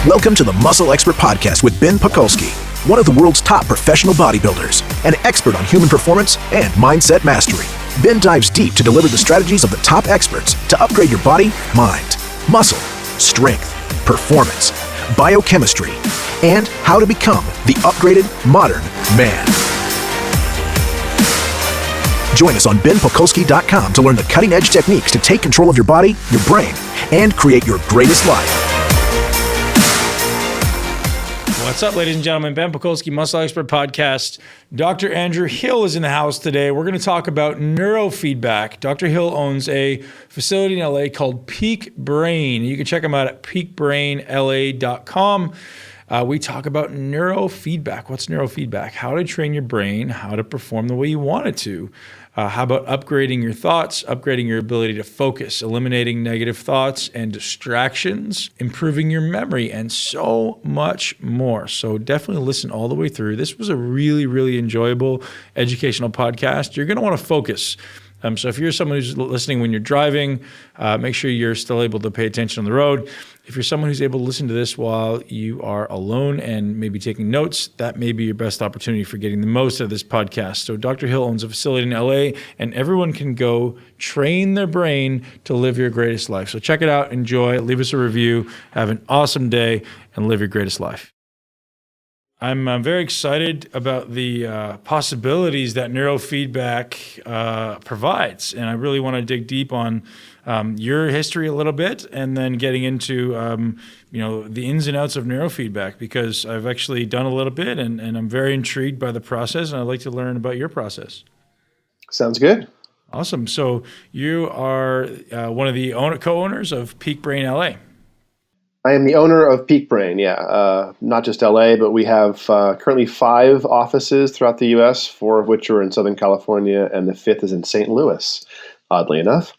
Welcome to the Muscle Expert Podcast with Ben Pakulski, one of the world's top professional bodybuilders, an expert on human performance and mindset mastery. Ben dives deep to deliver the strategies of the top experts to upgrade your body, mind, muscle, strength, performance, biochemistry, and how to become the upgraded modern man. Join us on benpakulski.com to learn the cutting-edge techniques to take control of your body, your brain, and create your greatest life. What's up, ladies and gentlemen? Ben Pakulski, Muscle Expert Podcast. Dr. Andrew Hill is in the house today. We're going to talk about neurofeedback. Dr. Hill owns a facility in LA called Peak Brain. You can check him out at peakbrainla.com. We talk about neurofeedback. What's neurofeedback? How to train your brain, how to perform the way you want it to. How about upgrading your thoughts, upgrading your ability to focus, eliminating negative thoughts and distractions, improving your memory, and so much more. So definitely listen all the way through. This was a really, really enjoyable educational podcast. You're going to want to focus. So if you're someone who's listening when you're driving, make sure you're still able to pay attention on the road. If you're someone who's able to listen to this while you are alone and maybe taking notes, that may be your best opportunity for getting the most out of this podcast. So Dr. Hill owns a facility in LA, and everyone can go train their brain to live your greatest life. So check it out, enjoy, leave us a review, have an awesome day, and live your greatest life. I'm very excited about the possibilities that neurofeedback provides, and I really want to dig deep on your history a little bit, and then getting into the ins and outs of neurofeedback, because I've actually done a little bit, and I'm very intrigued by the process, and I'd like to learn about your process. Sounds good. Awesome. So you are one of the co-owners of Peak Brain LA. I am the owner of Peak Brain, not just LA, but we have currently 5 offices throughout the US, 4 of which are in Southern California, and the 5th is in St. Louis, oddly enough.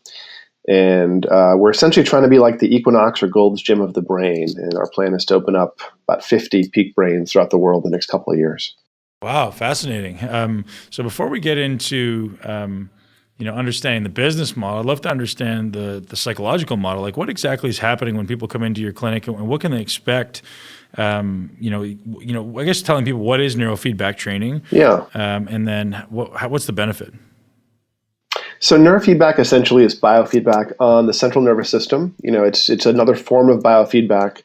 And we're essentially trying to be like the Equinox or Gold's Gym of the brain, and our plan is to open up about 50 Peak Brains throughout the world in the next couple of years. Wow, fascinating. So before we get into understanding the business model, I'd love to understand the psychological model. Like, what exactly is happening when people come into your clinic, and what can they expect? I guess telling people what is neurofeedback training. Yeah. And then what's the benefit? So neurofeedback essentially is biofeedback on the central nervous system. It's another form of biofeedback.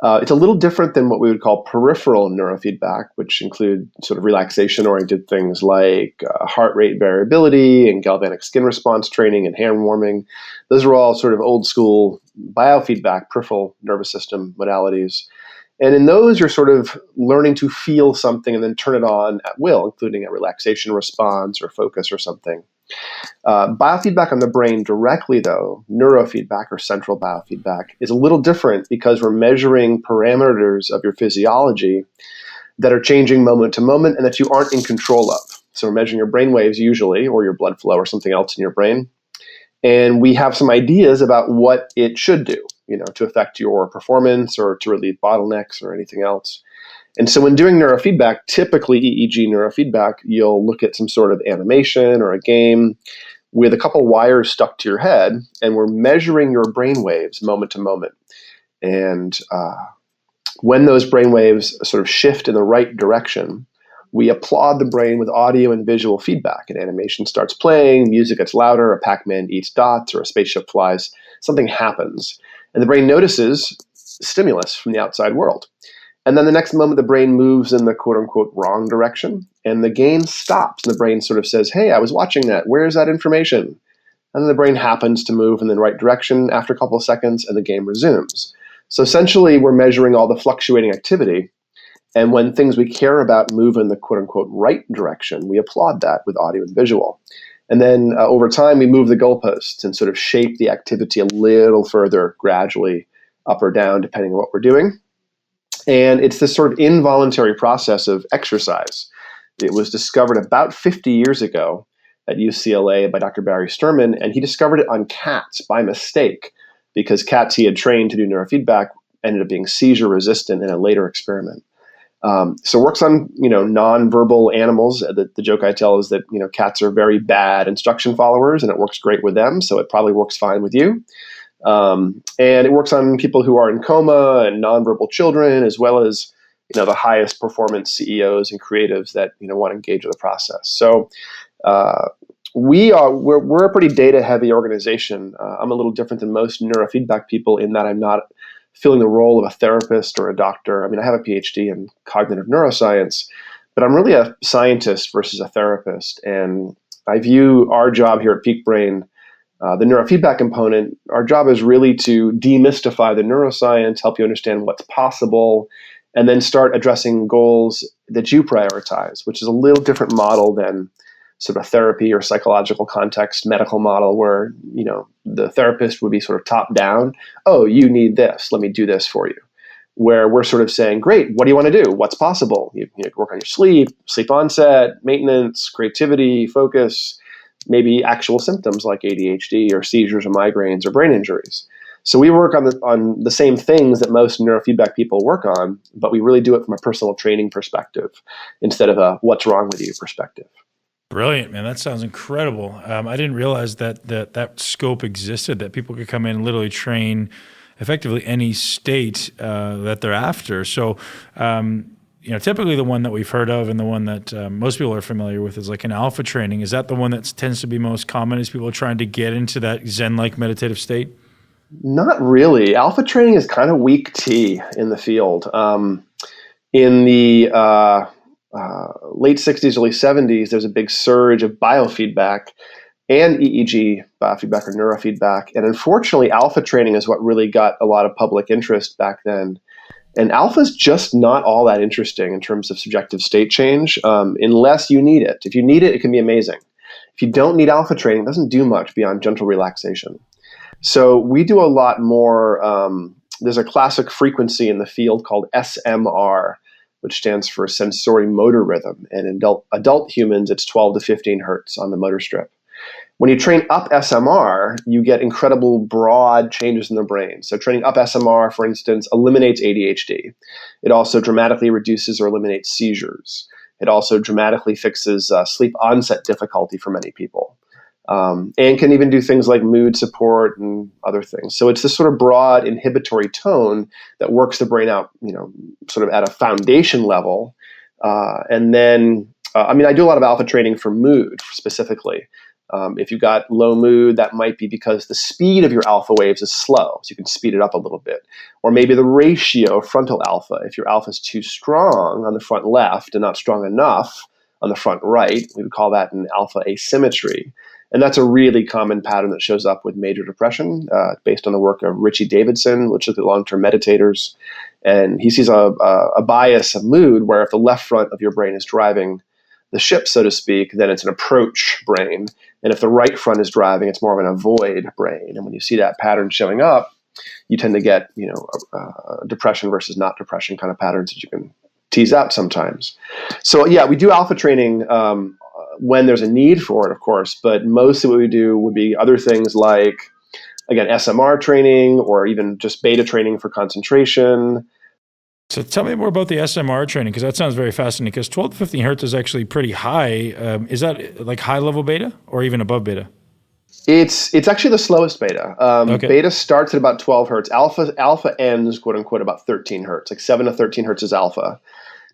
It's a little different than what we would call peripheral neurofeedback, which include sort of relaxation-oriented things like heart rate variability and galvanic skin response training and hand warming. Those are all sort of old school biofeedback, peripheral nervous system modalities. And in those, you're sort of learning to feel something and then turn it on at will, including a relaxation response or focus or something. Biofeedback on the brain directly, though, neurofeedback or central biofeedback, is a little different because we're measuring parameters of your physiology that are changing moment to moment and that you aren't in control of. So we're measuring your brain waves usually, or your blood flow or something else in your brain. And we have some ideas about what it should do, to affect your performance or to relieve bottlenecks or anything else. And so when doing neurofeedback, typically EEG neurofeedback, you'll look at some sort of animation or a game with a couple wires stuck to your head, and we're measuring your brain waves moment to moment. And when those brain waves sort of shift in the right direction, we applaud the brain with audio and visual feedback. An animation starts playing, music gets louder, a Pac-Man eats dots, or a spaceship flies. Something happens, and the brain notices stimulus from the outside world. And then the next moment, the brain moves in the quote-unquote wrong direction, and the game stops. And the brain sort of says, hey, I was watching that. Where's that information? And then the brain happens to move in the right direction after a couple of seconds, and the game resumes. So essentially, we're measuring all the fluctuating activity. And when things we care about move in the quote-unquote right direction, we applaud that with audio and visual. And then over time, we move the goalposts and sort of shape the activity a little further, gradually up or down, depending on what we're doing. And it's this sort of involuntary process of exercise. It was discovered about 50 years ago at UCLA by Dr. Barry Sturman, and he discovered it on cats by mistake because cats he had trained to do neurofeedback ended up being seizure resistant in a later experiment. So it works on, nonverbal animals. The joke I tell is that, cats are very bad instruction followers, and it works great with them. So it probably works fine with you. And it works on people who are in coma and nonverbal children, as well as the highest performance CEOs and creatives that want to engage with the process. So we're a pretty data heavy organization. I'm a little different than most neurofeedback people in that I'm not filling the role of a therapist or a doctor. I mean, I have a PhD in cognitive neuroscience, but I'm really a scientist versus a therapist. And I view our job here at Peak Brain, the neurofeedback component, our job is really to demystify the neuroscience, help you understand what's possible, and then start addressing goals that you prioritize, which is a little different model than sort of a therapy or psychological context medical model where, the therapist would be sort of top down. Oh, you need this. Let me do this for you. Where we're sort of saying, great, what do you want to do? What's possible? You work on your sleep onset, maintenance, creativity, focus, maybe actual symptoms like ADHD or seizures or migraines or brain injuries. So we work on the same things that most neurofeedback people work on, but we really do it from a personal training perspective instead of a what's wrong with you perspective. Brilliant, man. That sounds incredible. I didn't realize that scope existed, that people could come in and literally train effectively any state that they're after. So, typically the one that we've heard of and the one that most people are familiar with is like an alpha training. Is that the one that tends to be most common as people are trying to get into that Zen-like meditative state? Not really. Alpha training is kind of weak tea in the field. In the late 60s, early 70s, there's a big surge of biofeedback and EEG biofeedback or neurofeedback. And unfortunately, alpha training is what really got a lot of public interest back then. And alpha is just not all that interesting in terms of subjective state change, unless you need it. If you need it, it can be amazing. If you don't need alpha training, it doesn't do much beyond gentle relaxation. So we do a lot more. There's a classic frequency in the field called SMR, which stands for sensory motor rhythm. And in adult humans, it's 12 to 15 hertz on the motor strip. When you train up SMR, you get incredible broad changes in the brain. So training up SMR, for instance, eliminates ADHD. It also dramatically reduces or eliminates seizures. It also dramatically fixes sleep onset difficulty for many people. And can even do things like mood support and other things. So it's this sort of broad inhibitory tone that works the brain out, sort of at a foundation level. And then, I do a lot of alpha training for mood specifically. If you've got low mood, that might be because the speed of your alpha waves is slow, so you can speed it up a little bit. Or maybe the ratio of frontal alpha. If your alpha is too strong on the front left and not strong enough on the front right, we would call that an alpha asymmetry. And that's a really common pattern that shows up with major depression, based on the work of Richie Davidson, which is the long-term meditators. And he sees a bias of mood where if the left front of your brain is driving the ship, so to speak, then it's an approach brain. And if the right front is driving, it's more of an avoid brain. And when you see that pattern showing up, you tend to get, depression versus not depression kind of patterns that you can tease out sometimes. So yeah, we do alpha training when there's a need for it, of course, but most of what we do would be other things like, again, SMR training or even just beta training for concentration. So tell me more about the SMR training, because that sounds very fascinating, because 12 to 15 hertz is actually pretty high. Is that like high level beta or even above beta? It's actually the slowest beta. Okay. Beta starts at about 12 hertz. Alpha ends, quote unquote, about 13 hertz, like 7 to 13 hertz is alpha.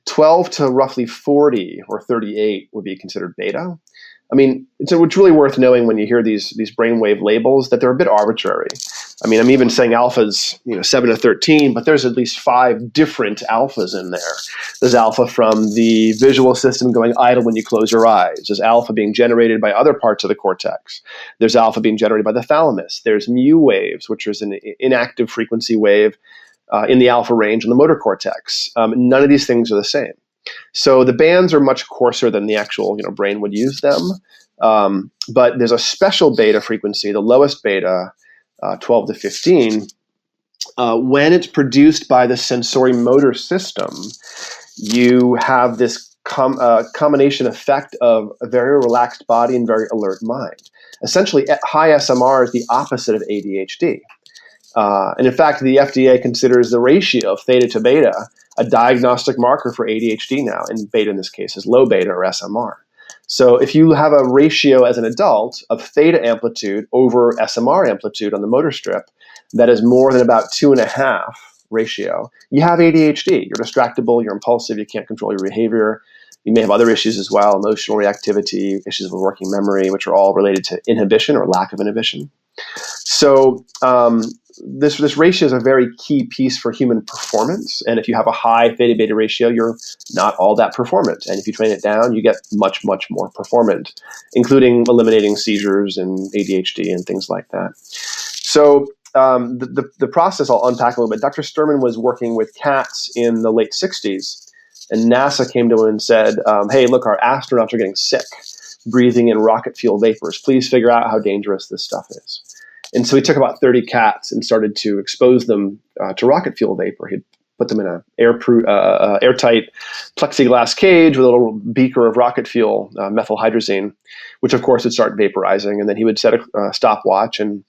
12 to roughly 40 or 38 would be considered beta. It's really worth knowing when you hear these brainwave labels that they're a bit arbitrary. I'm even saying alpha's 7 to 13, but there's at least 5 different alphas in there. There's alpha from the visual system going idle when you close your eyes. There's alpha being generated by other parts of the cortex. There's alpha being generated by the thalamus. There's mu waves, which is an inactive frequency wave in the alpha range in the motor cortex. None of these things are the same. So the bands are much coarser than the actual brain would use them. But there's a special beta frequency, the lowest beta, 12 to 15. When it's produced by the sensory motor system, you have this combination effect of a very relaxed body and very alert mind. Essentially, high SMR is the opposite of ADHD. And in fact, the FDA considers the ratio of theta to beta a diagnostic marker for ADHD now, and beta in this case is low beta or SMR. So if you have a ratio as an adult of theta amplitude over SMR amplitude on the motor strip, that is more than about 2.5 ratio, you have ADHD. You're distractible, you're impulsive, you can't control your behavior. You may have other issues as well, emotional reactivity, issues with working memory, which are all related to inhibition or lack of inhibition. So this ratio is a very key piece for human performance. And if you have a high theta-beta ratio, you're not all that performant. And if you train it down, you get much, much more performant, including eliminating seizures and ADHD and things like that. So the process I'll unpack a little bit. Dr. Sterman was working with cats in the late 60s. And NASA came to him and said, hey, look, our astronauts are getting sick, breathing in rocket fuel vapors. Please figure out how dangerous this stuff is. And so he took about 30 cats and started to expose them to rocket fuel vapor. He'd put them in an airtight plexiglass cage with a little beaker of rocket fuel, methyl hydrazine, which of course would start vaporizing. And then he would set a stopwatch, and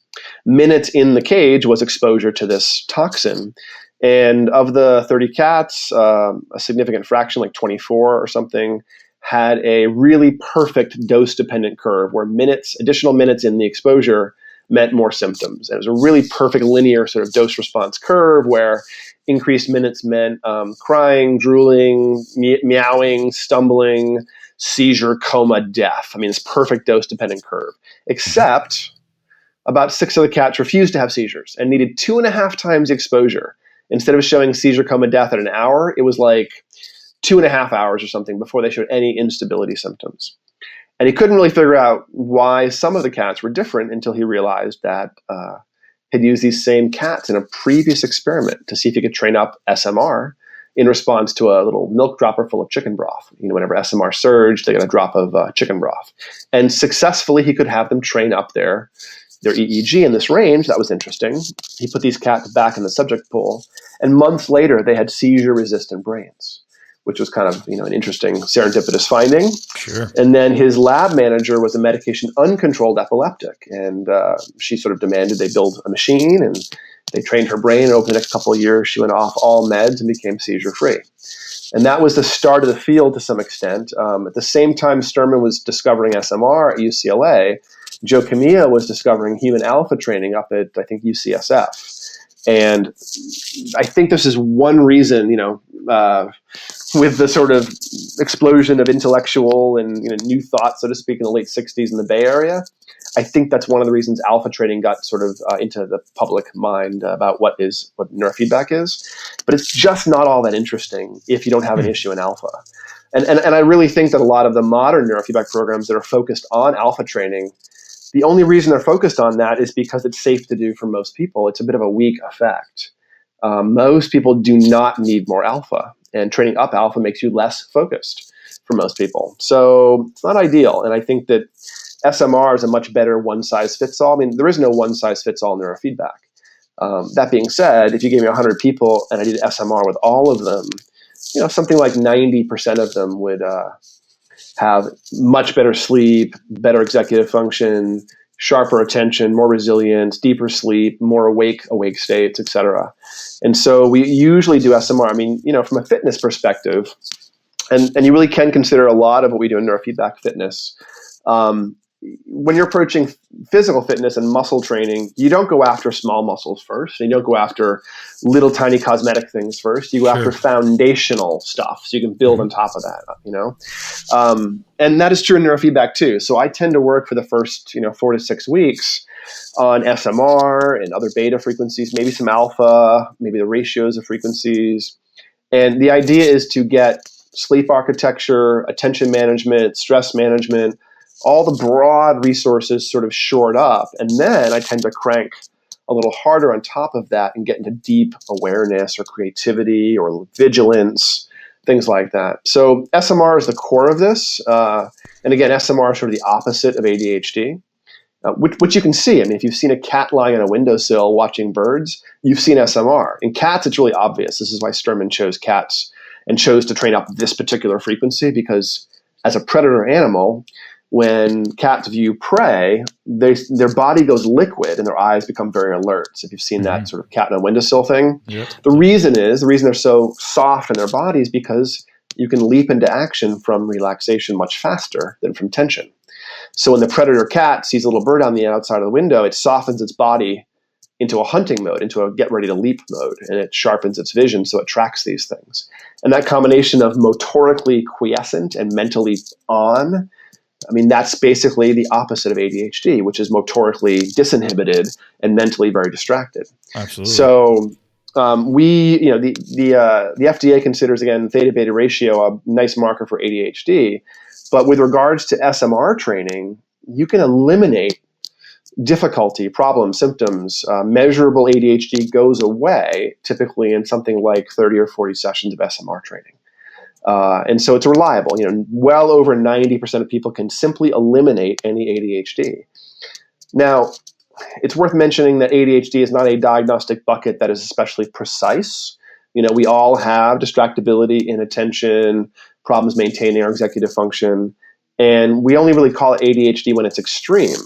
minutes in the cage was exposure to this toxin. And of the 30 cats, a significant fraction, like 24 or something, had a really perfect dose-dependent curve where additional minutes in the exposure meant more symptoms. And it was a really perfect linear sort of dose-response curve where increased minutes meant crying, drooling, meowing, stumbling, seizure, coma, death. I mean, it's perfect dose-dependent curve, except about 6 of the cats refused to have seizures and needed 2.5 times the exposure. Instead of showing seizure, coma, death at an hour, it was like 2.5 hours or something before they showed any instability symptoms. And he couldn't really figure out why some of the cats were different until he realized that he'd used these same cats in a previous experiment to see if he could train up SMR in response to a little milk dropper full of chicken broth. You know, whenever SMR surged, they got a drop of chicken broth. And successfully, he could have them train up their EEG in this range. That was interesting. He put these cats back in the subject pool, and months later, they had seizure-resistant brains, which was kind of an interesting serendipitous finding. Sure. And then his lab manager was a medication-uncontrolled epileptic, and she sort of demanded they build a machine, and they trained her brain, and over the next couple of years, she went off all meds and became seizure-free. And that was the start of the field to some extent. At the same time Sterman was discovering SMR at UCLA, Joe Camilla was discovering human alpha training up at, I think, UCSF. And I think this is one reason, with the sort of explosion of intellectual and new thought, so to speak, in the late 60s in the Bay Area, I think that's one of the reasons alpha training got sort of into the public mind about what neurofeedback is. But it's just not all that interesting if you don't have an issue in alpha. And I really think that a lot of the modern neurofeedback programs that are focused on alpha training, the only reason they're focused on that is because it's safe to do for most people. It's a bit of a weak effect. Most people do not need more alpha, and training up alpha makes you less focused for most people. So it's not ideal. And I think that SMR is a much better one-size-fits-all. I mean, there is no one-size-fits-all neurofeedback. That being said, if you gave me 100 people and I did SMR with all of them, something like 90% of them would have much better sleep, better executive function, sharper attention, more resilience, deeper sleep, more awake states, etc. And so we usually do SMR. I mean, from a fitness perspective, and you really can consider a lot of what we do in neurofeedback fitness. When you're approaching physical fitness and muscle training, you don't go after small muscles first. And you don't go after little tiny cosmetic things first. You go after foundational stuff so you can build on top of that, And that is true in neurofeedback too. So I tend to work for the first 4 to 6 weeks on SMR and other beta frequencies, maybe some alpha, maybe the ratios of frequencies. And the idea is to get sleep architecture, attention management, stress management, all the broad resources sort of shored up. And then I tend to crank a little harder on top of that and get into deep awareness or creativity or vigilance, things like that. So SMR is the core of this. And again, SMR is sort of the opposite of ADHD, which you can see. I mean, if you've seen a cat lying on a windowsill watching birds, you've seen SMR. In cats, it's really obvious. This is why Sterman chose cats and chose to train up this particular frequency, because as a predator animal, when cats view prey, their body goes liquid and their eyes become very alert. So if you've seen that sort of cat on a windowsill thing, the reason they're so soft in their bodies because you can leap into action from relaxation much faster than from tension. So when the predator cat sees a little bird on the outside of the window, it softens its body into a hunting mode, into a get ready to leap mode, and it sharpens its vision so it tracks these things. And that combination of motorically quiescent and mentally on, I mean, that's basically the opposite of ADHD, which is motorically disinhibited and mentally very distracted. Absolutely. So the FDA considers, again, theta beta ratio a nice marker for ADHD. But with regards to SMR training, you can eliminate difficulty, problems, symptoms. Measurable ADHD goes away typically in something like 30 or 40 sessions of SMR training. And so it's reliable. Well over 90% of people can simply eliminate any ADHD. Now, it's worth mentioning that ADHD is not a diagnostic bucket that is especially precise. We all have distractibility, inattention, problems maintaining our executive function, and we only really call it ADHD when it's extreme.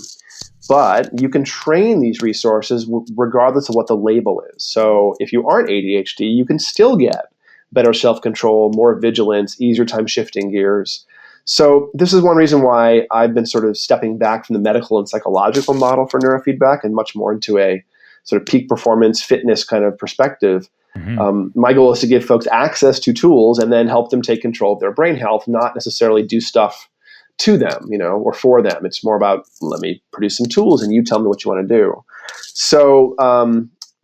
But you can train these resources regardless of what the label is. So if you aren't ADHD, you can still get better self-control, more vigilance, easier time shifting gears. So this is one reason why I've been sort of stepping back from the medical and psychological model for neurofeedback and much more into a sort of peak performance fitness kind of perspective. Mm-hmm. My goal is to give folks access to tools and then help them take control of their brain health, not necessarily do stuff to them, or for them. It's more about, let me produce some tools and you tell me what you want to do. So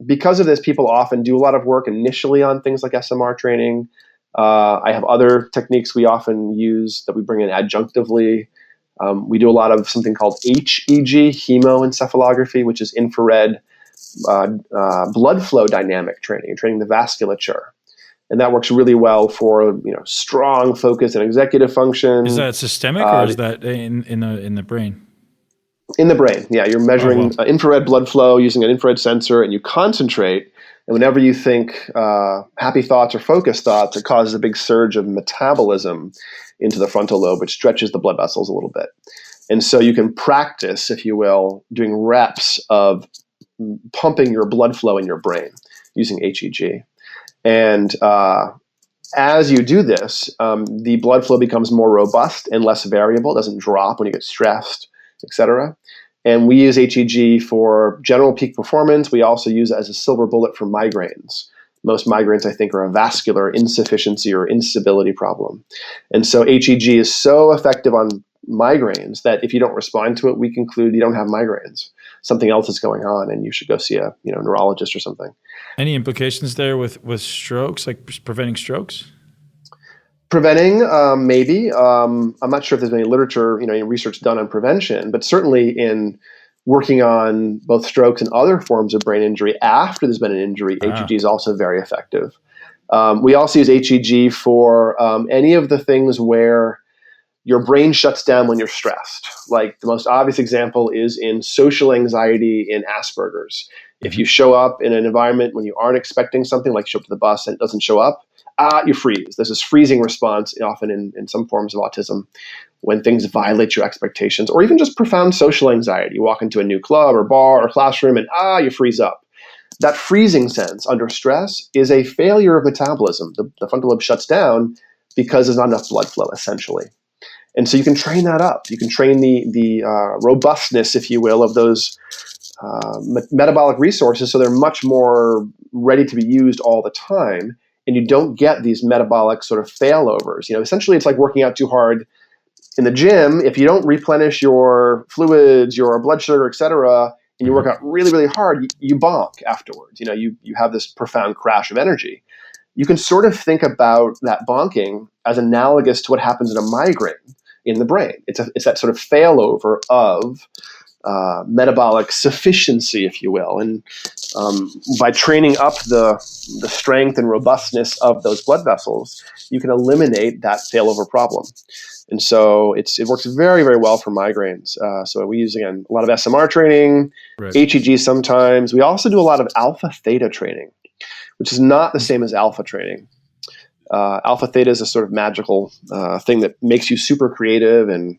because of this, people often do a lot of work initially on things like SMR training. I have other techniques we often use that we bring in adjunctively. We do a lot of something called HEG, hemoencephalography, which is infrared blood flow dynamic training the vasculature. And that works really well for strong focus and executive function. Is that systemic or is that in the brain? In the brain, yeah. You're measuring infrared blood flow using an infrared sensor, and you concentrate. And whenever you think happy thoughts or focused thoughts, it causes a big surge of metabolism into the frontal lobe, which stretches the blood vessels a little bit. And so you can practice, if you will, doing reps of pumping your blood flow in your brain using HEG. And as you do this, the blood flow becomes more robust and less variable. It doesn't drop when you get stressed, etc. And we use HEG for general peak performance. We also use it as a silver bullet for migraines. Most migraines, I think, are a vascular insufficiency or instability problem. And so HEG is so effective on migraines that if you don't respond to it, we conclude you don't have migraines. Something else is going on and you should go see a neurologist or something. Any implications there with strokes, like preventing strokes? Preventing, maybe. I'm not sure if there's any literature, any research done on prevention, but certainly in working on both strokes and other forms of brain injury after there's been an injury, HEG is also very effective. We also use HEG for any of the things where your brain shuts down when you're stressed. Like the most obvious example is in social anxiety in Asperger's. If you show up in an environment when you aren't expecting something, like show up to the bus and it doesn't show up, you freeze. There's this freezing response often in some forms of autism when things violate your expectations, or even just profound social anxiety. You walk into a new club or bar or classroom and you freeze up. That freezing sense under stress is a failure of metabolism. The frontal lobe shuts down because there's not enough blood flow, essentially. And so you can train that up. You can train the robustness, if you will, of those metabolic resources so they're much more ready to be used all the time. And you don't get these metabolic sort of failovers. Essentially, it's like working out too hard in the gym. If you don't replenish your fluids, your blood sugar, et cetera, and you work out really, really hard, you bonk afterwards. You have this profound crash of energy. You can sort of think about that bonking as analogous to what happens in a migraine in the brain. It's that sort of failover of metabolic sufficiency, if you will. And by training up the strength and robustness of those blood vessels, you can eliminate that failover problem. And so it works very, very well for migraines. So we use, again, a lot of SMR training, right. HEG sometimes. We also do a lot of Alpha-Theta training, which is not the same as alpha training. Alpha-Theta is a sort of magical thing that makes you super creative and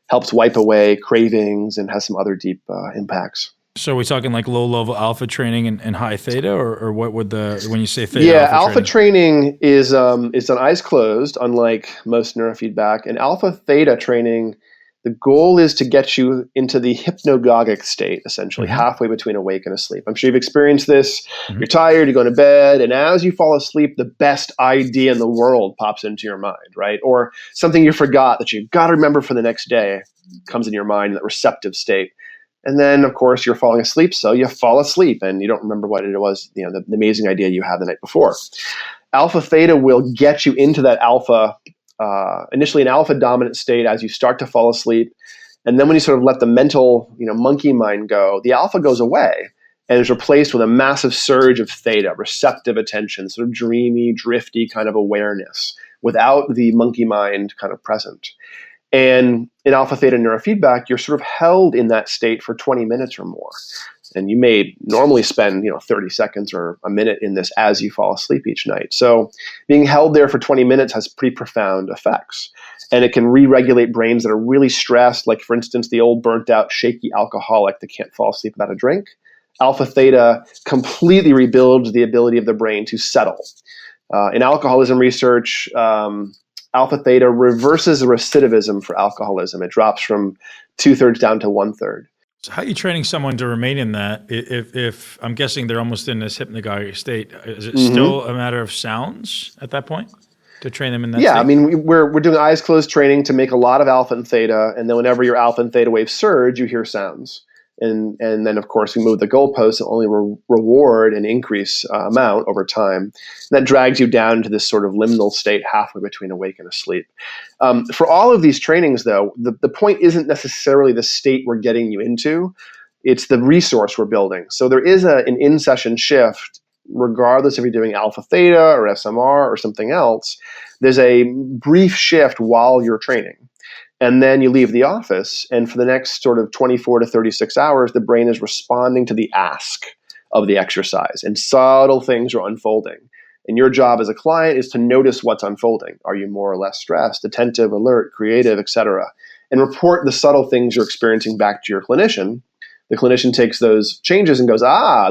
helps wipe away cravings and has some other deep impacts. So are we talking like low-level alpha training and high theta, or what would when you say theta? Yeah, alpha training is done eyes closed, unlike most neurofeedback. And alpha-theta training The goal is to get you into the hypnogogic state, essentially halfway between awake and asleep. I'm sure you've experienced this. You're tired, you go to bed, and as you fall asleep, the best idea in the world pops into your mind, right? Or something you forgot that you've got to remember for the next day comes in your mind in that receptive state. And then, of course, you're falling asleep, so you fall asleep and you don't remember what it was, the amazing idea you had the night before. Alpha-Theta will get you into that initially an alpha dominant state as you start to fall asleep. And then when you sort of let the mental, monkey mind go, the alpha goes away and is replaced with a massive surge of theta, receptive attention, sort of dreamy, drifty kind of awareness without the monkey mind kind of present. And in alpha-theta neurofeedback, you're sort of held in that state for 20 minutes or more. And you may normally spend 30 seconds or a minute in this as you fall asleep each night. So being held there for 20 minutes has pretty profound effects. And it can re-regulate brains that are really stressed, like, for instance, the old burnt-out, shaky alcoholic that can't fall asleep without a drink. Alpha-theta completely rebuilds the ability of the brain to settle. In alcoholism research, alpha-theta reverses the recidivism for alcoholism. It drops from 2/3 down to 1/3. So how are you training someone to remain in that? If I'm guessing they're almost in this hypnagogic state, is it still a matter of sounds at that point to train them in that state? I mean, we're doing eyes closed training to make a lot of alpha and theta, and then whenever your alpha and theta waves surge, you hear sounds. And then, of course, we move the goalposts and only reward an increase amount over time. And that drags you down into this sort of liminal state halfway between awake and asleep. For all of these trainings, though, the point isn't necessarily the state we're getting you into. It's the resource we're building. So there is an in-session shift, regardless if you're doing alpha-theta or SMR or something else. There's a brief shift while you're training. And then you leave the office, and for the next sort of 24 to 36 hours, the brain is responding to the ask of the exercise, and subtle things are unfolding. And your job as a client is to notice what's unfolding. Are you more or less stressed, attentive, alert, creative, etc.? And report the subtle things you're experiencing back to your clinician. The clinician takes those changes and goes,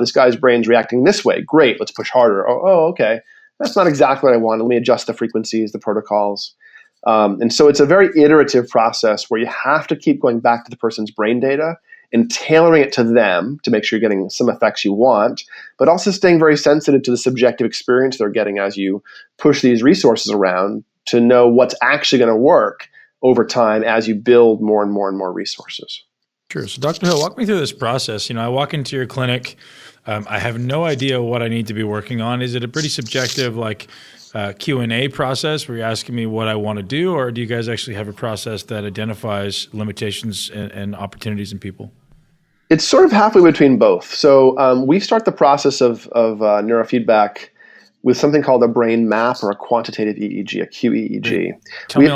this guy's brain's reacting this way. Great, let's push harder. Oh, okay. That's not exactly what I wanted. Let me adjust the frequencies, the protocols. And so it's a very iterative process where you have to keep going back to the person's brain data and tailoring it to them to make sure you're getting some effects you want, but also staying very sensitive to the subjective experience they're getting as you push these resources around to know what's actually going to work over time as you build more and more and more resources. Sure. So Dr. Hill, walk me through this process. I walk into your clinic. I have no idea what I need to be working on. Is it a pretty subjective, Q&A process where you're asking me what I want to do, or do you guys actually have a process that identifies limitations and opportunities in people? It's sort of halfway between both. So we start the process of neurofeedback with something called a brain map or a quantitative EEG, a QEEG.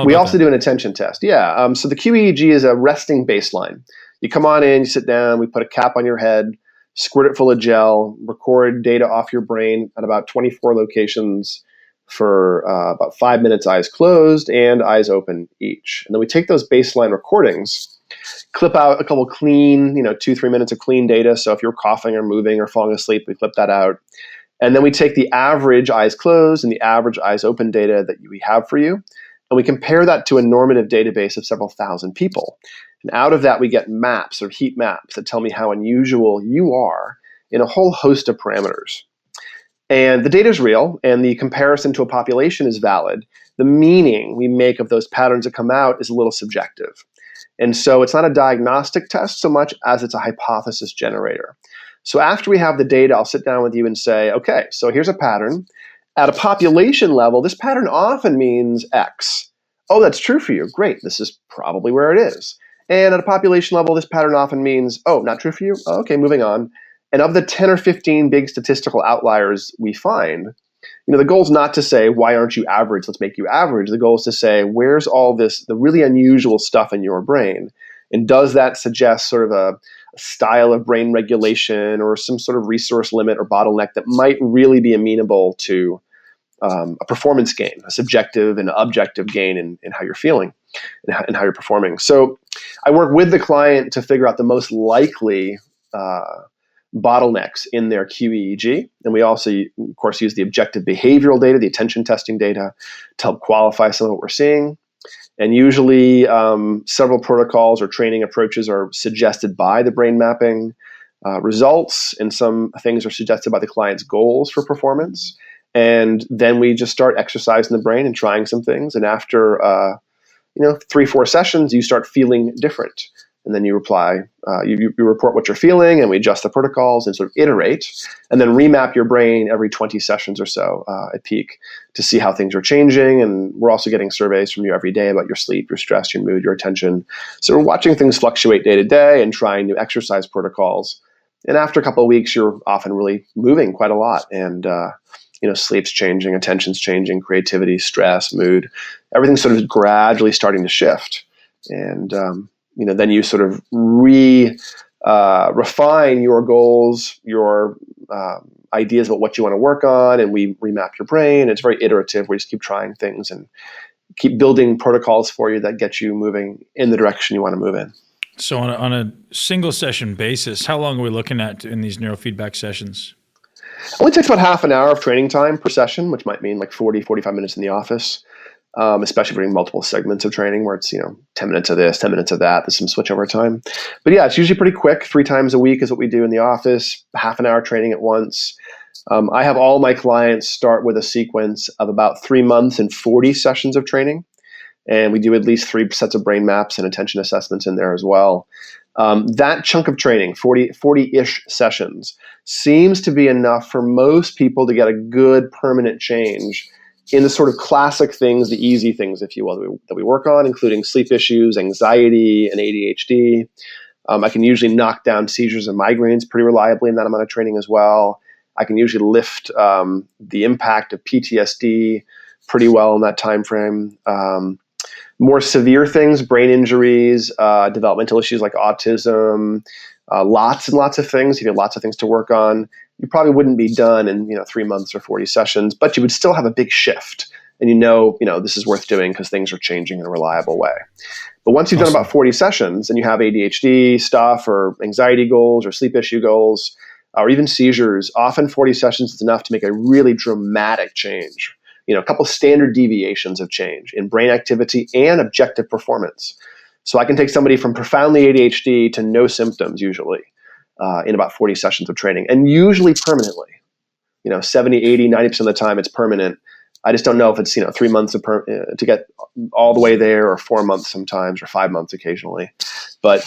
We also do an attention test. So the QEEG is a resting baseline. You come on in, you sit down, we put a cap on your head, squirt it full of gel, record data off your brain at about 24 locations for about 5 minutes, eyes closed and eyes open each. And then we take those baseline recordings, clip out a couple clean, 2-3 minutes of clean data. So if you're coughing or moving or falling asleep, we clip that out. And then we take the average eyes closed and the average eyes open data that we have for you, and we compare that to a normative database of several thousand people. And out of that, we get maps or heat maps that tell me how unusual you are in a whole host of parameters. And the data is real, and the comparison to a population is valid. The meaning we make of those patterns that come out is a little subjective. And so it's not a diagnostic test so much as it's a hypothesis generator. So after we have the data, I'll sit down with you and say, okay, so here's a pattern. At a population level, this pattern often means X. Oh, that's true for you. Great. This is probably where it is. And at a population level, this pattern often means, oh, not true for you? Oh, okay, moving on. And of the 10 or 15 big statistical outliers we find, the goal is not to say, why aren't you average? Let's make you average. The goal is to say, where's all this, the really unusual stuff in your brain? And does that suggest sort of a style of brain regulation or some sort of resource limit or bottleneck that might really be amenable to a performance gain, a subjective and objective gain in how you're feeling and how you're performing? So I work with the client to figure out the most likely bottlenecks in their QEEG. And we also, of course, use the objective behavioral data, the attention testing data, to help qualify some of what we're seeing. And usually several protocols or training approaches are suggested by the brain mapping results, and some things are suggested by the client's goals for performance. And then we just start exercising the brain and trying some things. And after 3-4 sessions, you start feeling different. And then you report what you're feeling, and we adjust the protocols and sort of iterate, and then remap your brain every 20 sessions or so at peak to see how things are changing. And we're also getting surveys from you every day about your sleep, your stress, your mood, your attention. So we're watching things fluctuate day to day and trying new exercise protocols. And after a couple of weeks, you're often really moving quite a lot. And sleep's changing, attention's changing, creativity, stress, mood, everything's sort of gradually starting to shift. And then you sort of refine your goals, your ideas about what you want to work on, and we remap your brain. It's very iterative. We just keep trying things and keep building protocols for you that get you moving in the direction you want to move in. So on a single session basis, how long are we looking at in these neurofeedback sessions? It only takes about half an hour of training time per session, which might mean like 40, 45 minutes in the office. Especially if we're doing multiple segments of training where it's, 10 minutes of this, 10 minutes of that. There's some switchover time. But yeah, it's usually pretty quick. 3 times a week is what we do in the office, half an hour training at once. I have all my clients start with a sequence of about 3 months and 40 sessions of training. And we do at least 3 sets of brain maps and attention assessments in there as well. That chunk of training, 40-ish sessions, seems to be enough for most people to get a good permanent change in the sort of classic things, the easy things, if you will, that we work on, including sleep issues, anxiety, and ADHD. I can usually knock down seizures and migraines pretty reliably in that amount of training as well. I can usually lift the impact of PTSD pretty well in that time frame. More severe things, brain injuries, developmental issues like autism, lots and lots of things. You have lots of things to work on. You probably wouldn't be done in 3 months or 40 sessions, but you would still have a big shift. And this is worth doing because things are changing in a reliable way. But once you've done about 40 sessions and you have ADHD stuff or anxiety goals or sleep issue goals or even seizures, often 40 sessions is enough to make a really dramatic change. A couple standard deviations of change in brain activity and objective performance. So I can take somebody from profoundly ADHD to no symptoms usually in about 40 sessions of training, and usually permanently. 70, 80, 90% of the time it's permanent. I just don't know if it's 3 months to get all the way there, or 4 months sometimes, or 5 months occasionally. But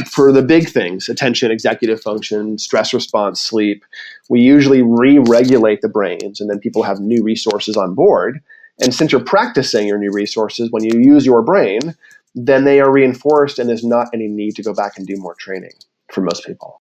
for the big things, attention, executive function, stress response, sleep, we usually re-regulate the brains, and then people have new resources on board. And since you're practicing your new resources, when you use your brain, then they are reinforced, and there's not any need to go back and do more training for most people.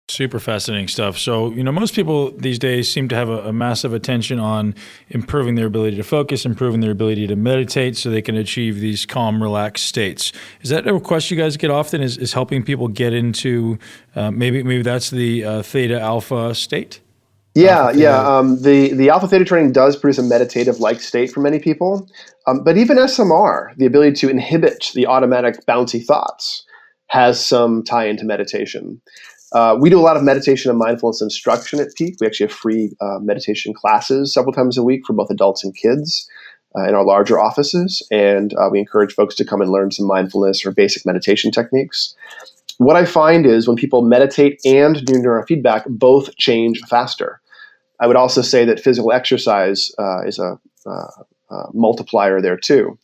Super fascinating stuff. So, most people these days seem to have a massive attention on improving their ability to focus, improving their ability to meditate so they can achieve these calm, relaxed states. Is that a request you guys get often, is helping people get into, maybe that's the theta alpha state? Yeah. The Alpha-Theta training does produce a meditative-like state for many people. But even SMR, the ability to inhibit the automatic bouncy thoughts, has some tie into meditation. We do a lot of meditation and mindfulness instruction at Peak. We actually have free meditation classes several times a week for both adults and kids in our larger offices. And we encourage folks to come and learn some mindfulness or basic meditation techniques. What I find is when people meditate and do neurofeedback, both change faster. I would also say that physical exercise is a multiplier there too.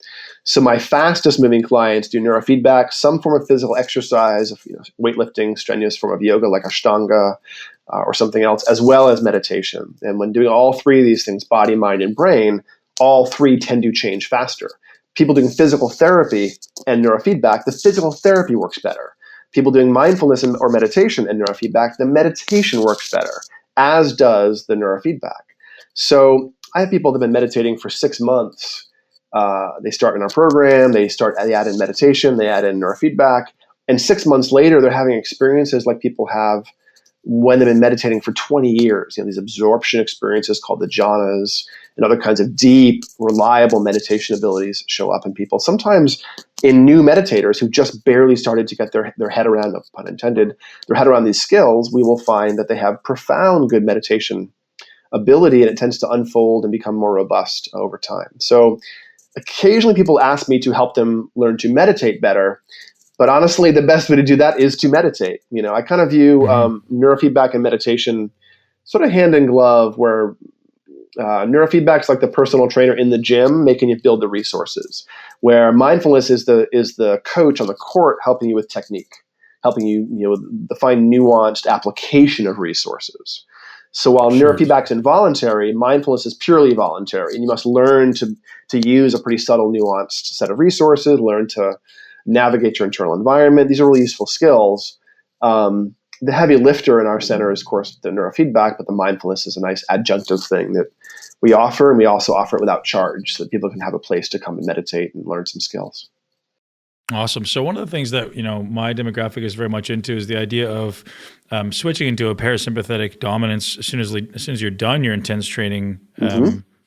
So my fastest moving clients do neurofeedback, some form of physical exercise, weightlifting, strenuous form of yoga like Ashtanga or something else, as well as meditation. And when doing all 3 of these things, body, mind, and brain, all 3 tend to change faster. People doing physical therapy and neurofeedback, the physical therapy works better. People doing mindfulness or meditation and neurofeedback, the meditation works better, as does the neurofeedback. So I have people that have been meditating for 6 months. They start in our program, they add in meditation, they add in neurofeedback, and 6 months later, they're having experiences like people have when they've been meditating for 20 years. These absorption experiences called the jhanas and other kinds of deep, reliable meditation abilities show up in people. Sometimes in new meditators who just barely started to get their head around, no pun intended, their head around these skills, we will find that they have profound good meditation ability, and it tends to unfold and become more robust over time. So Occasionally people ask me to help them learn to meditate better. But honestly, the best way to do that is to meditate. I kind of view neurofeedback and meditation sort of hand in glove, where neurofeedback is like the personal trainer in the gym, making you build the resources, where mindfulness is the coach on the court helping you with technique, helping you, define nuanced application of resources. So while neurofeedback is involuntary, mindfulness is purely voluntary, and you must learn to use a pretty subtle, nuanced set of resources, learn to navigate your internal environment. These are really useful skills. The heavy lifter in our center is, of course, the neurofeedback, but the mindfulness is a nice adjunctive thing that we offer, and we also offer it without charge so that people can have a place to come and meditate and learn some skills. Awesome. So one of the things that, my demographic is very much into is the idea of switching into a parasympathetic dominance as soon as you're done your intense training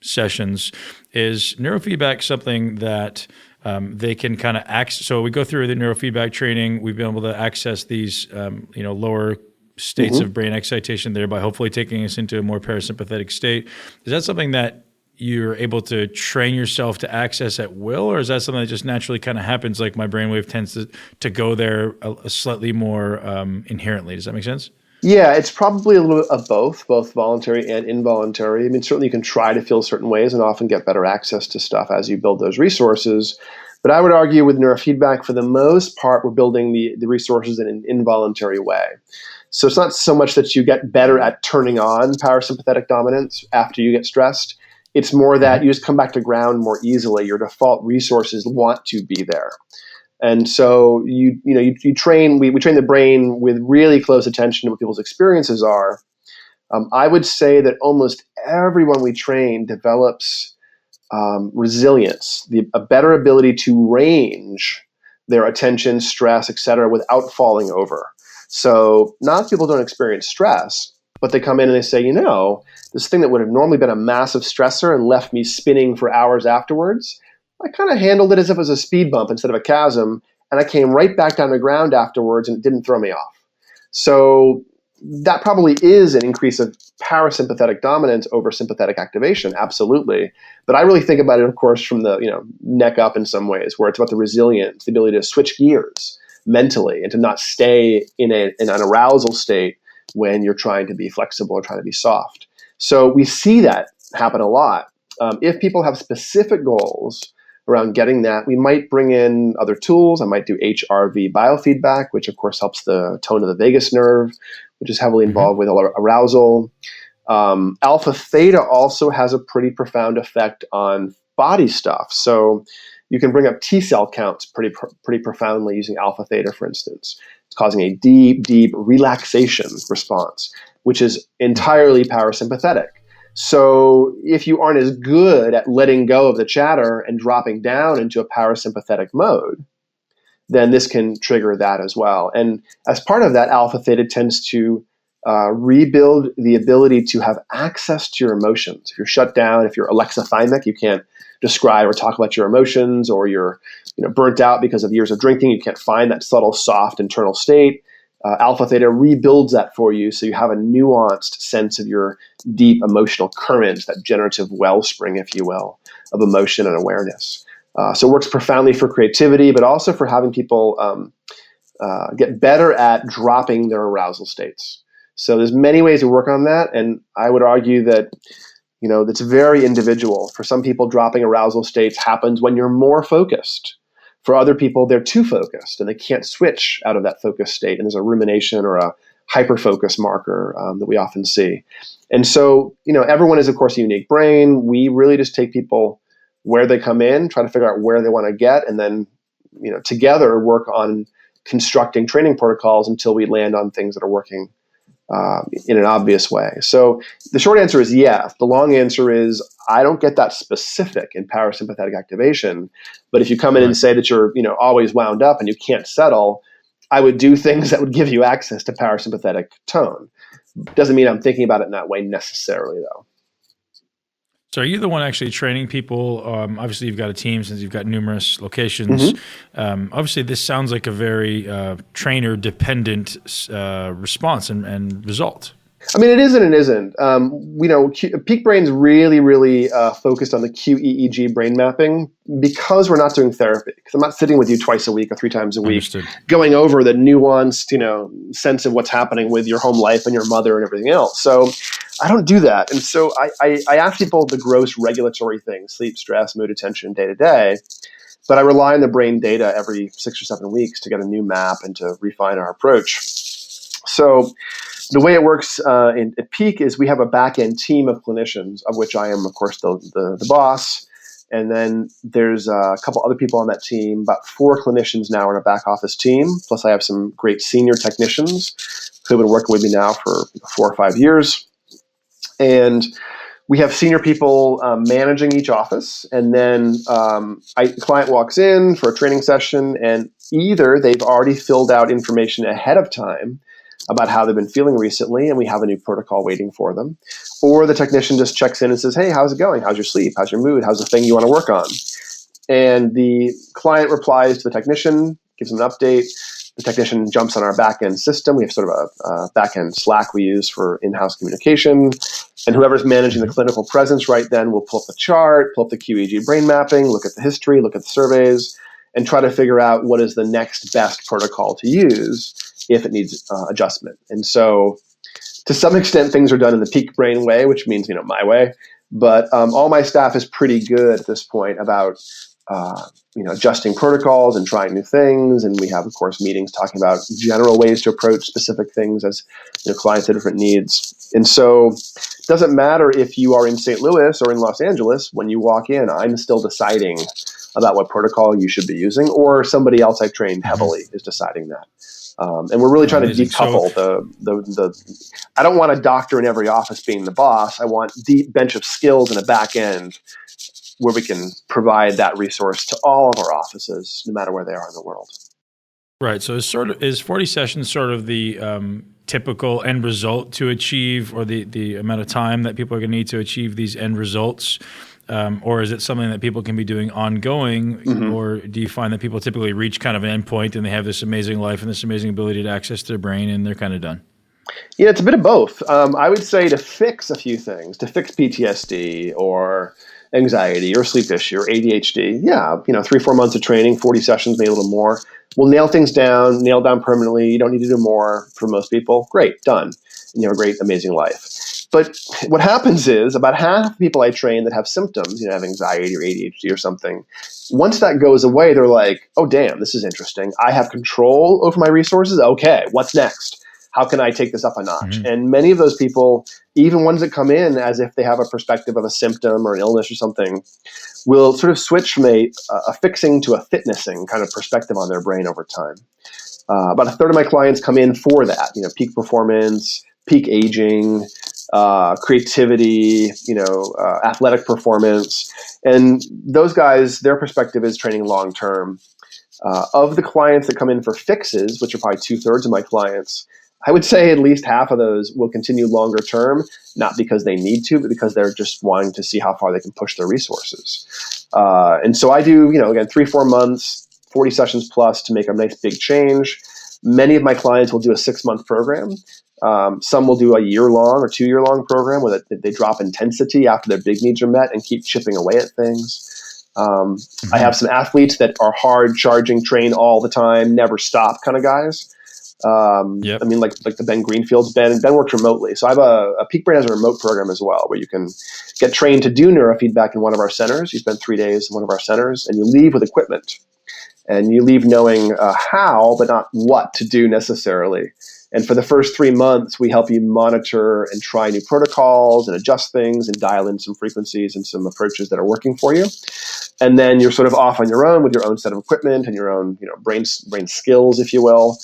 sessions. Is neurofeedback something that they can kind of access? So we go through the neurofeedback training. We've been able to access these, lower states of brain excitation, thereby hopefully taking us into a more parasympathetic state. Is that something that you're able to train yourself to access at will, or is that something that just naturally kind of happens, like my brainwave tends to go there a slightly more inherently? Does that make sense? Yeah, it's probably a little bit of both voluntary and involuntary. I mean, certainly you can try to feel certain ways and often get better access to stuff as you build those resources. But I would argue with neurofeedback, for the most part, we're building the resources in an involuntary way. So it's not so much that you get better at turning on parasympathetic dominance after you get stressed. It's more that you just come back to ground more easily. Your default resources want to be there. And so you train, we train the brain with really close attention to what people's experiences are. I would say that almost everyone we train develops resilience, a better ability to range their attention, stress, et cetera, without falling over. So not that people don't experience stress, but they come in and they say, this thing that would have normally been a massive stressor and left me spinning for hours afterwards, I kind of handled it as if it was a speed bump instead of a chasm, and I came right back down to the ground afterwards, and it didn't throw me off. So that probably is an increase of parasympathetic dominance over sympathetic activation, absolutely. But I really think about it, of course, from the neck up in some ways, where it's about the resilience, the ability to switch gears mentally and to not stay in an arousal state when you're trying to be flexible or trying to be soft. So we see that happen a lot. If people have specific goals around getting that, we might bring in other tools. I might do HRV biofeedback, which of course helps the tone of the vagus nerve, which is heavily involved with arousal. Alpha-Theta also has a pretty profound effect on body stuff. So you can bring up T cell counts pretty profoundly using alpha-theta, for instance. It's causing a deep, deep relaxation response, which is entirely parasympathetic. So if you aren't as good at letting go of the chatter and dropping down into a parasympathetic mode, then this can trigger that as well. And as part of that, alpha-theta tends to rebuild the ability to have access to your emotions. If you're shut down, if you're alexithymic, you can't describe or talk about your emotions, or you're burnt out because of years of drinking, you can't find that subtle, soft internal state. Alpha-theta rebuilds that for you, so you have a nuanced sense of your deep emotional current, that generative wellspring, if you will, of emotion and awareness. So it works profoundly for creativity, but also for having people get better at dropping their arousal states. So there's many ways to work on that, and I would argue that that's very individual. For some people, dropping arousal states happens when you're more focused. For other people, they're too focused and they can't switch out of that focus state. And there's a rumination or a hyperfocus marker that we often see. And so, everyone is, of course, a unique brain. We really just take people where they come in, try to figure out where they want to get, and then, together work on constructing training protocols until we land on things that are working in an obvious way. So the short answer is yes. The long answer is I don't get that specific in parasympathetic activation. But if you come in and say that you're always wound up and you can't settle, I would do things that would give you access to parasympathetic tone. Doesn't mean I'm thinking about it in that way necessarily, though. So are you the one actually training people? Obviously, you've got a team since you've got numerous locations. Obviously, this sounds like a very trainer-dependent response and result. I mean, it is and it isn't. Peak Brain's really focused on the QEEG brain mapping because we're not doing therapy. Because I'm not sitting with you twice a week or 3 times a week, Understood. going over the nuanced, sense of what's happening with your home life and your mother and everything else. So I don't do that. And so I ask people the gross regulatory things: sleep, stress, mood, attention, day to day. But I rely on the brain data every 6 or 7 weeks to get a new map and to refine our approach. So the way it works at Peak is we have a back-end team of clinicians, of which I am, of course, the boss. And then there's a couple other people on that team, about 4 clinicians now in a back office team. Plus I have some great senior technicians who have been working with me now for 4 or 5 years. And we have senior people managing each office. And then the client walks in for a training session, and either they've already filled out information ahead of time about how they've been feeling recently, and we have a new protocol waiting for them. Or the technician just checks in and says, hey, how's it going? How's your sleep? How's your mood? How's the thing you want to work on? And the client replies to the technician, gives them an update. The technician jumps on our back-end system. We have sort of a back-end Slack we use for in-house communication. And whoever's managing the clinical presence right then will pull up the chart, pull up the QEEG brain mapping, look at the history, look at the surveys, and try to figure out what is the next best protocol to use if it needs adjustment. And so to some extent, things are done in the Peak Brain way, which means, my way. But all my staff is pretty good at this point about, adjusting protocols and trying new things. And we have, of course, meetings talking about general ways to approach specific things as clients have different needs. And so it doesn't matter if you are in St. Louis or in Los Angeles. When you walk in, I'm still deciding about what protocol you should be using, or somebody else I've trained heavily is deciding that. And we're really trying to decouple the I don't want a doctor in every office being the boss. I want deep bench of skills in a back end where we can provide that resource to all of our offices, no matter where they are in the world. Right. So is 40 sessions sort of the typical end result to achieve, or the amount of time that people are going to need to achieve these end results? Or is it something that people can be doing ongoing? Mm-hmm. Or do you find that people typically reach kind of an endpoint and they have this amazing life and this amazing ability to access their brain and they're kind of done? Yeah, it's a bit of both. I would say to fix a few things, to fix PTSD or anxiety or sleep issue or ADHD, 3-4 months of training, 40 sessions, maybe a little more. We'll nail things down, nail down permanently. You don't need to do more for most people. Great, done. And you have a great, amazing life. But what happens is about half the people I train that have symptoms, have anxiety or ADHD or something, once that goes away, they're like, oh, damn, this is interesting. I have control over my resources. Okay, what's next? How can I take this up a notch? Mm-hmm. And many of those people, even ones that come in as if they have a perspective of a symptom or an illness or something, will sort of switch from a fixing to a fitnessing kind of perspective on their brain over time. About a third of my clients come in for that, peak performance, peak aging, creativity, athletic performance. And those guys, their perspective is training long-term. Of the clients that come in for fixes, which are probably 2/3 of my clients, I would say at least half of those will continue longer term, not because they need to, but because they're just wanting to see how far they can push their resources. And so I do, again, 3-4 months, 40 sessions plus to make a nice big change. Many of my clients will do a 6-month program. Some will do a year-long or 2-year-long program where they drop intensity after their big needs are met and keep chipping away at things. I have some athletes that are hard charging, train all the time, never stop kind of guys. Yep. I mean, like the Ben Greenfield's. Ben works remotely. So I have a Peak Brain has a remote program as well, where you can get trained to do neurofeedback in one of our centers. You spend 3 days in one of our centers and you leave with equipment, and you leave knowing how, but not what to do necessarily. And for the first 3 months, we help you monitor and try new protocols and adjust things and dial in some frequencies and some approaches that are working for you. And then you're sort of off on your own with your own set of equipment and your own, brain skills, if you will.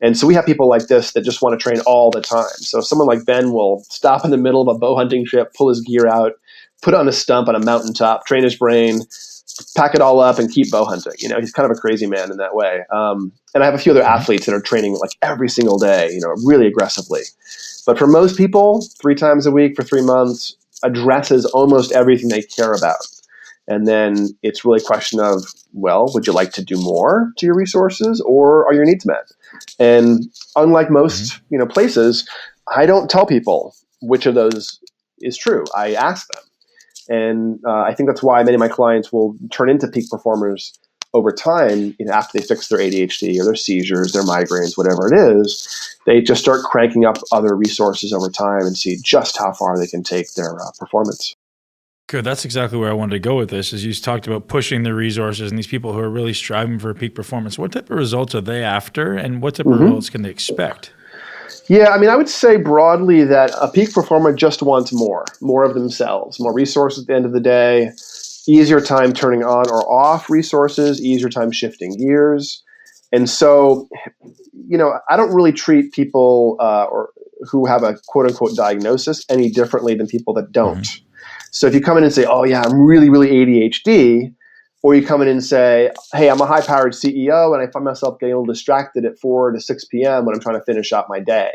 And so we have people like this that just want to train all the time. So someone like Ben will stop in the middle of a bow hunting trip, pull his gear out, put it on a stump on a mountaintop, train his brain, pack it all up, and keep bow hunting. He's kind of a crazy man in that way. And I have a few other athletes that are training like every single day, really aggressively. But for most people, 3 times a week for 3 months addresses almost everything they care about. And then it's really a question of, well, would you like to do more to your resources, or are your needs met? And unlike most, places, I don't tell people which of those is true. I ask them. And I think that's why many of my clients will turn into peak performers over time, after they fix their ADHD or their seizures, their migraines, whatever it is. They just start cranking up other resources over time and see just how far they can take their performance. Good. That's exactly where I wanted to go with this, is you talked about pushing the resources and these people who are really striving for peak performance. What type of results are they after, and what type of results can they expect? Yeah, I would say broadly that a peak performer just wants more of themselves, more resources at the end of the day, easier time turning on or off resources, easier time shifting gears. And so, I don't really treat people or who have a quote unquote diagnosis any differently than people that don't. So if you come in and say, oh yeah, I'm really, really ADHD, or you come in and say, hey, I'm a high-powered CEO and I find myself getting a little distracted at 4 to 6 p.m. when I'm trying to finish up my day.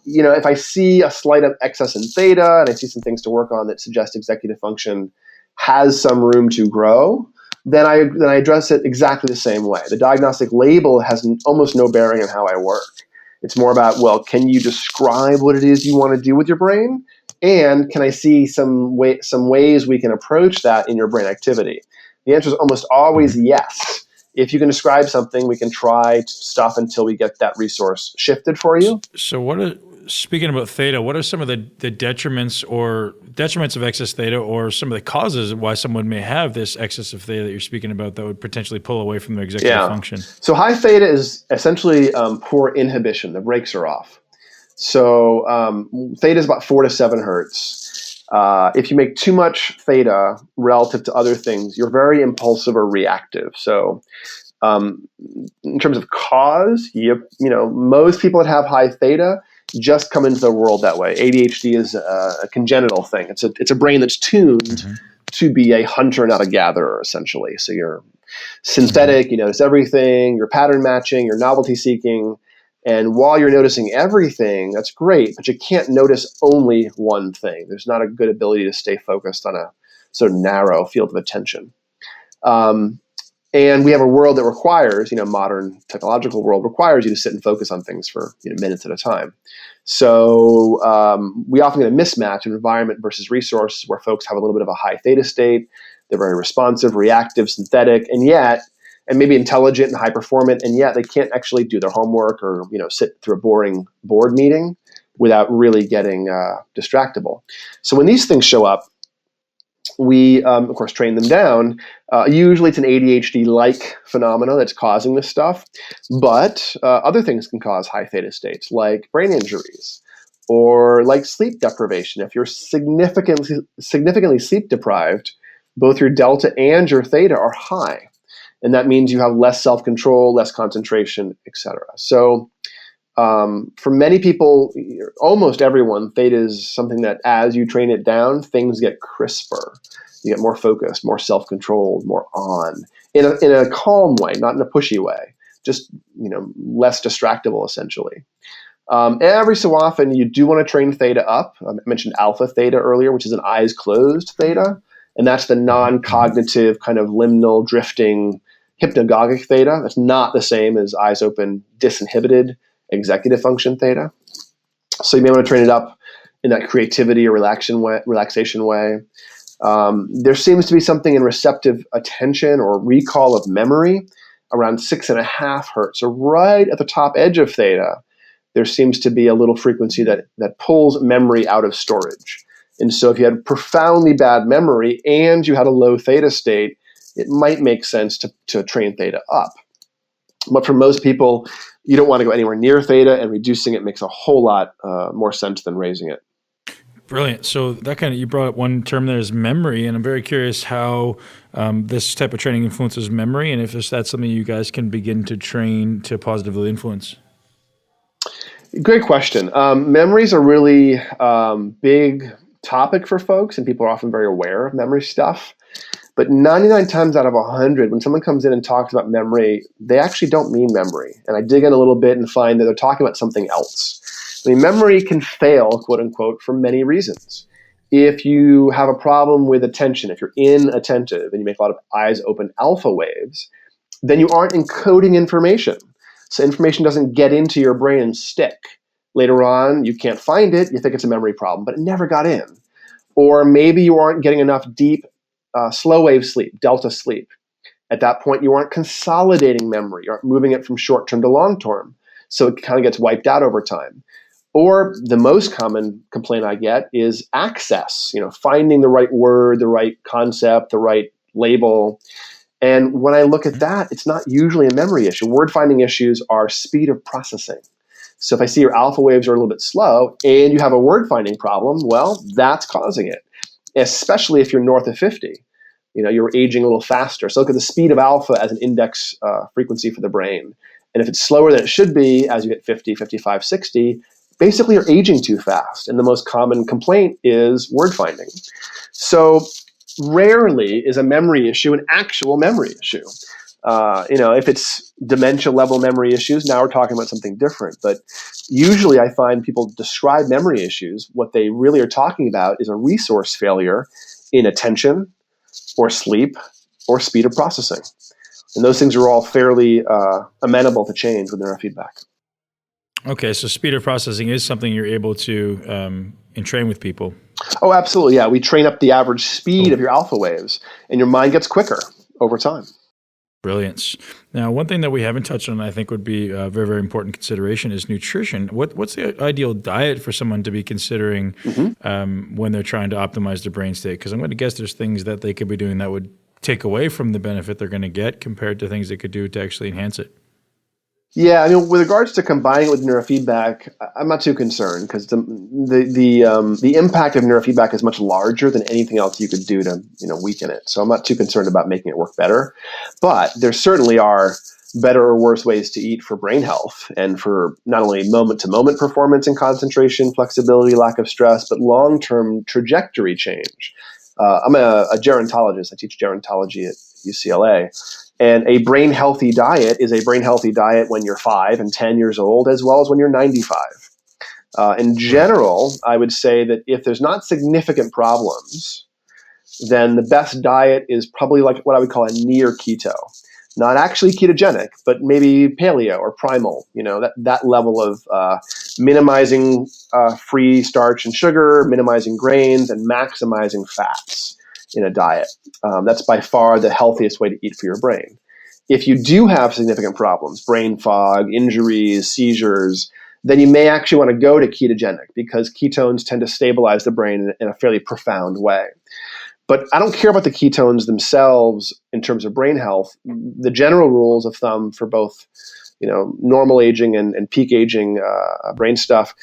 If I see a slight excess in theta and I see some things to work on that suggest executive function has some room to grow, then I address it exactly the same way. The diagnostic label has almost no bearing on how I work. It's more about, well, can you describe what it is you want to do with your brain? And can I see some ways we can approach that in your brain activity? The answer is almost always yes. If you can describe something, we can try stuff until we get that resource shifted for you. So speaking about theta, what are some of the detriments of excess theta, or some of the causes why someone may have this excess of theta that you're speaking about that would potentially pull away from their executive function? So high theta is essentially poor inhibition. The brakes are off. So theta is about 4 to 7 hertz. If you make too much theta relative to other things, you're very impulsive or reactive. So in terms of cause, most people that have high theta just come into the world that way. ADHD is a congenital thing. It's a brain that's tuned to be a hunter, not a gatherer, essentially. So you're synthetic, you notice everything, you're pattern matching, you're novelty seeking. And while you're noticing everything, that's great, but you can't notice only one thing. There's not a good ability to stay focused on a sort of narrow field of attention. And we have a world that requires, modern technological world requires you to sit and focus on things for minutes at a time. So we often get a mismatch in environment versus resources where folks have a little bit of a high theta state. They're very responsive, reactive, synthetic, and maybe intelligent and high performant, and yet they can't actually do their homework or sit through a boring board meeting without really getting distractible. So when these things show up, we of course train them down. Usually it's an ADHD-like phenomena that's causing this stuff, but other things can cause high theta states, like brain injuries or like sleep deprivation. If you're significantly sleep deprived, both your delta and your theta are high. And that means you have less self-control, less concentration, etc. So for many people, almost everyone, theta is something that as you train it down, things get crisper. You get more focused, more self-controlled, more on, in a calm way, not in a pushy way, just less distractible, essentially. Every so often, you do want to train theta up. I mentioned Alpha-Theta earlier, which is an eyes closed theta. And that's the non-cognitive kind of liminal drifting hypnagogic theta. That's not the same as eyes open disinhibited executive function theta. So you may want to train it up in that creativity or relaxation way. There seems to be something in receptive attention or recall of memory around 6.5 hertz. So right at the top edge of theta, there seems to be a little frequency that pulls memory out of storage. And so if you had profoundly bad memory and you had a low theta state, it might make sense to train theta up. But for most people, you don't want to go anywhere near theta, and reducing it makes a whole lot more sense than raising it. Brilliant. So you brought up one term there is memory, and I'm very curious how this type of training influences memory, and if that's something you guys can begin to train to positively influence. Great question. Memories are really big topic for folks, and people are often very aware of memory stuff. But 99 times out of 100, when someone comes in and talks about memory, they actually don't mean memory. And I dig in a little bit and find that they're talking about something else. Memory can fail, quote unquote, for many reasons. If you have a problem with attention, if you're inattentive and you make a lot of eyes open alpha waves, then you aren't encoding information. So information doesn't get into your brain and stick. Later on, you can't find it. You think it's a memory problem, but it never got in. Or maybe you aren't getting enough deep, slow wave sleep, delta sleep. At that point, you aren't consolidating memory, you aren't moving it from short term to long term. So it kind of gets wiped out over time. Or the most common complaint I get is access, finding the right word, the right concept, the right label. And when I look at that, it's not usually a memory issue. Word finding issues are speed of processing. So if I see your alpha waves are a little bit slow and you have a word finding problem, well, that's causing it, especially if you're north of 50. You're aging a little faster. So look at the speed of alpha as an index frequency for the brain. And if it's slower than it should be as you get 50, 55, 60, basically you're aging too fast. And the most common complaint is word finding. So rarely is a memory issue an actual memory issue. If it's dementia level memory issues, now we're talking about something different. But usually I find people describe memory issues. What they really are talking about is a resource failure in attention or sleep or speed of processing. And those things are all fairly amenable to change with neurofeedback. Okay, so speed of processing is something you're able to train with people. Oh, absolutely. Yeah, we train up the average speed of your alpha waves, and your mind gets quicker over time. Brilliance. Now, one thing that we haven't touched on, I think, would be a very, very important consideration is nutrition. What's the ideal diet for someone to be considering when they're trying to optimize their brain state? Because I'm going to guess there's things that they could be doing that would take away from the benefit they're going to get compared to things they could do to actually enhance it. Yeah, with regards to combining it with neurofeedback, I'm not too concerned because the impact of neurofeedback is much larger than anything else you could do to weaken it. So I'm not too concerned about making it work better. But there certainly are better or worse ways to eat for brain health and for not only moment-to-moment performance and concentration, flexibility, lack of stress, but long-term trajectory change. I'm a gerontologist. I teach gerontology at UCLA. And a brain healthy diet is a brain healthy diet when you're 5 and 10 years old, as well as when you're 95. In general, I would say that if there's not significant problems, then the best diet is probably like what I would call a near keto. Not actually ketogenic, but maybe paleo or primal, that level of minimizing free starch and sugar, minimizing grains, and maximizing fats in a diet. That's by far the healthiest way to eat for your brain. If you do have significant problems, brain fog, injuries, seizures, then you may actually want to go to ketogenic because ketones tend to stabilize the brain in a fairly profound way. But I don't care about the ketones themselves in terms of brain health. The general rules of thumb for both, normal aging and peak aging brain stuff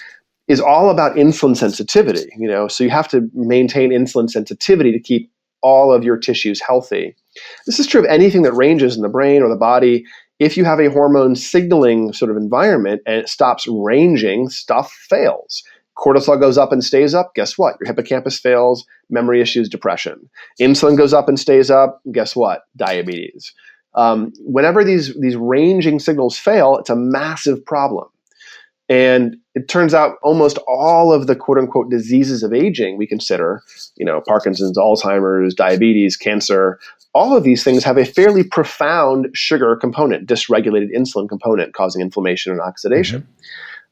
is all about insulin sensitivity. So you have to maintain insulin sensitivity to keep all of your tissues healthy. This is true of anything that ranges in the brain or the body. If you have a hormone signaling sort of environment and it stops ranging, stuff fails. Cortisol goes up and stays up, guess what? Your hippocampus fails, memory issues, depression. Insulin goes up and stays up, guess what? Diabetes. Whenever these ranging signals fail, it's a massive problem. And it turns out almost all of the quote unquote diseases of aging we consider, Parkinson's, Alzheimer's, diabetes, cancer, all of these things have a fairly profound sugar component, dysregulated insulin component causing inflammation and oxidation.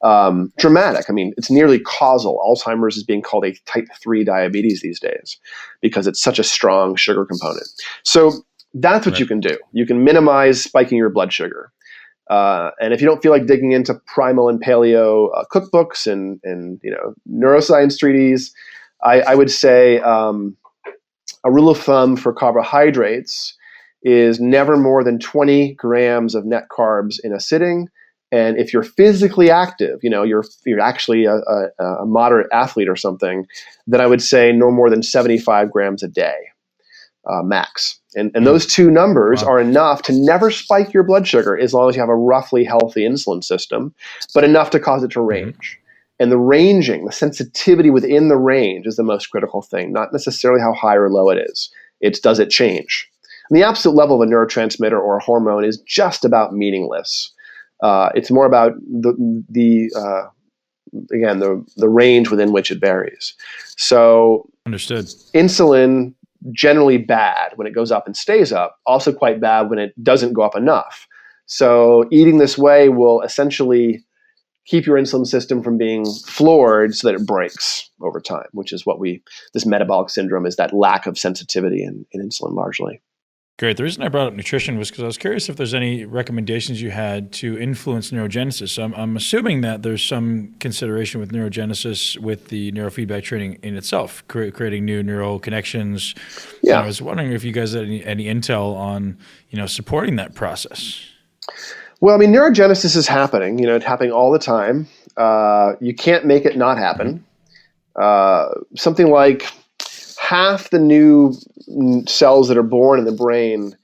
Dramatic. It's nearly causal. Alzheimer's is being called a type 3 diabetes these days because it's such a strong sugar component. So that's what you can do. You can minimize spiking your blood sugar. And if you don't feel like digging into primal and paleo cookbooks and neuroscience treatises, I would say a rule of thumb for carbohydrates is never more than 20 grams of net carbs in a sitting. And if you're physically active, you're actually a moderate athlete or something, then I would say no more than 75 grams a day, max. And those two numbers are enough to never spike your blood sugar as long as you have a roughly healthy insulin system, but enough to cause it to range. And the ranging, the sensitivity within the range is the most critical thing, not necessarily how high or low it is. It's does it change? And the absolute level of a neurotransmitter or a hormone is just about meaningless. It's more about the range within which it varies. So understood. Insulin, generally bad when it goes up and stays up, also quite bad when it doesn't go up enough. So eating this way will essentially keep your insulin system from being floored so that it breaks over time, which is what this metabolic syndrome is, that lack of sensitivity in insulin largely. Great. The reason I brought up nutrition was because I was curious if there's any recommendations you had to influence neurogenesis. So I'm assuming that there's some consideration with neurogenesis with the neurofeedback training in itself, creating new neural connections. Yeah. And I was wondering if you guys had any intel on, supporting that process. Well, I mean, neurogenesis is happening. It's happening all the time. You can't make it not happen. Something like half the new cells that are born in the brain,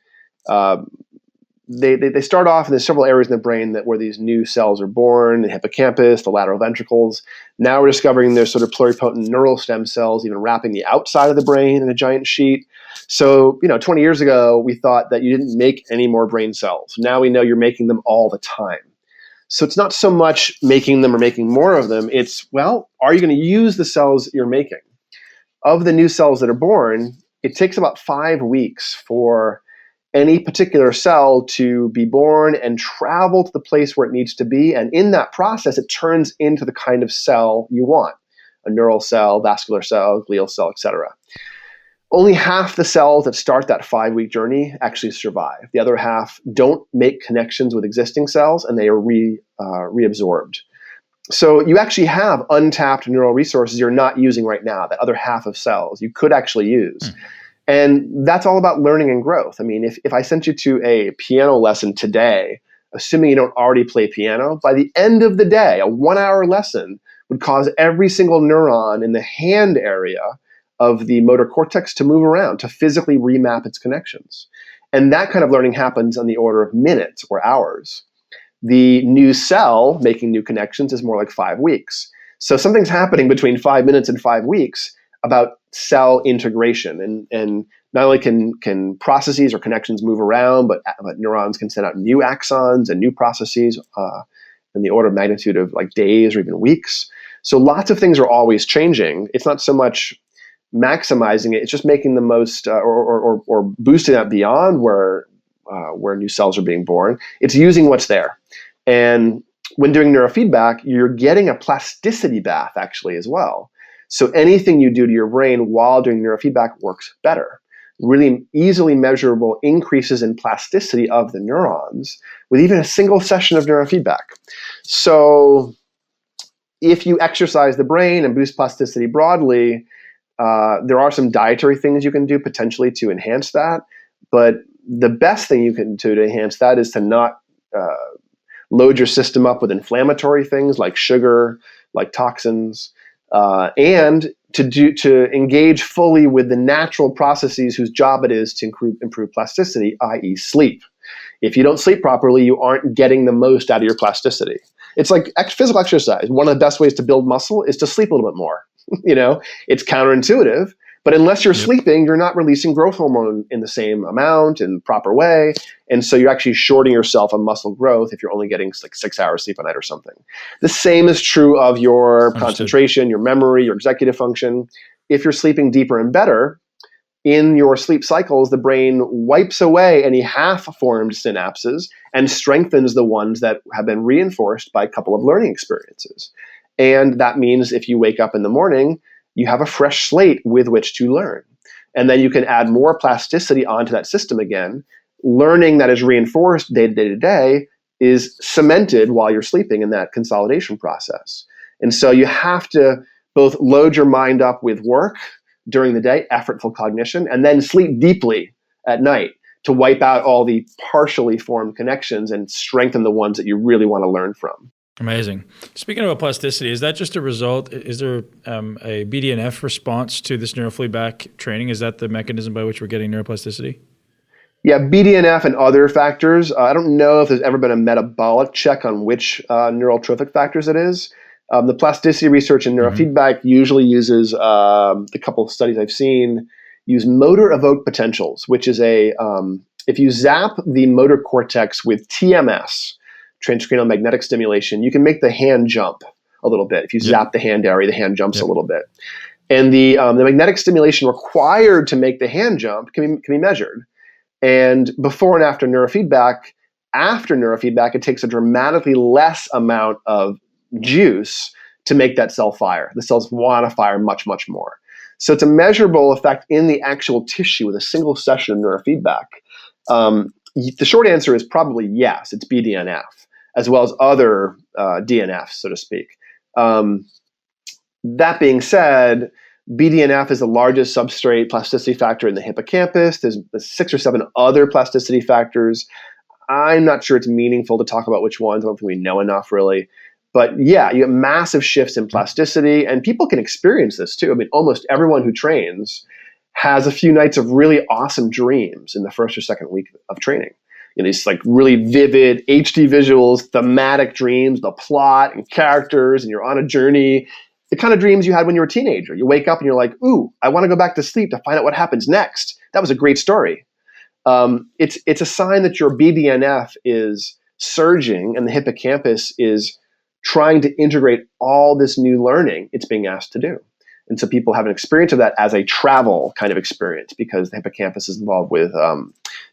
they start off, and there's several areas in the brain where these new cells are born: the hippocampus, the lateral ventricles. Now we're discovering there's sort of pluripotent neural stem cells even wrapping the outside of the brain in a giant sheet. So, 20 years ago, we thought that you didn't make any more brain cells. Now we know you're making them all the time. So it's not so much making them or making more of them. It's, well, are you going to use the cells you're making? Of the new cells that are born, it takes about 5 weeks for any particular cell to be born and travel to the place where it needs to be. And in that process, it turns into the kind of cell you want: a neural cell, vascular cell, glial cell, etc. Only half the cells that start that 5-week journey actually survive. The other half don't make connections with existing cells, and they are reabsorbed. So you actually have untapped neural resources you're not using right now, that other half of cells you could actually use. And that's all about learning and growth. I mean, if I sent you to a piano lesson today, assuming you don't already play piano, by the end of the day, a 1-hour lesson would cause every single neuron in the hand area of the motor cortex to move around, to physically remap its connections. And that kind of learning happens on the order of minutes or hours. The new cell making new connections is more like 5 weeks. So something's happening between 5 minutes and 5 weeks about cell integration. And not only can processes or connections move around, but neurons can send out new axons and new processes in the order of magnitude of like days or even weeks. So lots of things are always changing. It's not so much maximizing it; it's just making the most or boosting that beyond where new cells are being born. It's using what's there. And when doing neurofeedback, you're getting a plasticity bath actually as well. So anything you do to your brain while doing neurofeedback works better. Really easily measurable increases in plasticity of the neurons with even a single session of neurofeedback. So if you exercise the brain and boost plasticity broadly, there are some dietary things you can do potentially to enhance that. But the best thing you can do to enhance that is to not load your system up with inflammatory things like sugar, like toxins, and to engage fully with the natural processes whose job it is to improve plasticity, i.e. sleep. If you don't sleep properly, you aren't getting the most out of your plasticity. It's like physical exercise. One of the best ways to build muscle is to sleep a little bit more. It's counterintuitive, but unless you're sleeping, you're not releasing growth hormone in the same amount and proper way. And so you're actually shorting yourself on muscle growth if you're only getting like 6 hours sleep a night or something. The same is true of your concentration, your memory, your executive function. If you're sleeping deeper and better, in your sleep cycles, the brain wipes away any half-formed synapses and strengthens the ones that have been reinforced by a couple of learning experiences. And that means if you wake up in the morning, you have a fresh slate with which to learn. And then you can add more plasticity onto that system again. Learning that is reinforced day to day is cemented while you're sleeping in that consolidation process. And so you have to both load your mind up with work during the day, effortful cognition, and then sleep deeply at night to wipe out all the partially formed connections and strengthen the ones that you really want to learn from. Amazing. Speaking about plasticity, is that just a result? Is there a BDNF response to this neurofeedback training? Is that the mechanism by which we're getting neuroplasticity? Yeah, BDNF and other factors. I don't know if there's ever been a metabolic check on which neurotrophic factors it is. The plasticity research in neurofeedback usually uses, the couple of studies I've seen, use motor Evoke Potentials, which is if you zap the motor cortex with TMS, transcranial magnetic stimulation, you can make the hand jump a little bit. If you zap the hand area, the hand jumps a little bit. And the magnetic stimulation required to make the hand jump can be measured. And before and after neurofeedback, it takes a dramatically less amount of juice to make that cell fire. The cells want to fire much, much more. So it's a measurable effect in the actual tissue with a single session of neurofeedback. The short answer is probably yes, it's BDNF, as well as other DNFs, so to speak. That being said, BDNF is the largest substrate plasticity factor in the hippocampus. There's 6 or 7 other plasticity factors. I'm not sure it's meaningful to talk about which ones. I don't think we know enough, really. But yeah, you have massive shifts in plasticity, and people can experience this too. I mean, almost everyone who trains has a few nights of really awesome dreams in the first or second week of training. These like really vivid HD visuals, thematic dreams, the plot and characters, and you're on a journey. The kind of dreams you had when you were a teenager. You wake up and you're like, ooh, I want to go back to sleep to find out what happens next. That was a great story. It's a sign that your BDNF is surging and the hippocampus is trying to integrate all this new learning it's being asked to do. And so people have an experience of that as a travel kind of experience because the hippocampus is involved with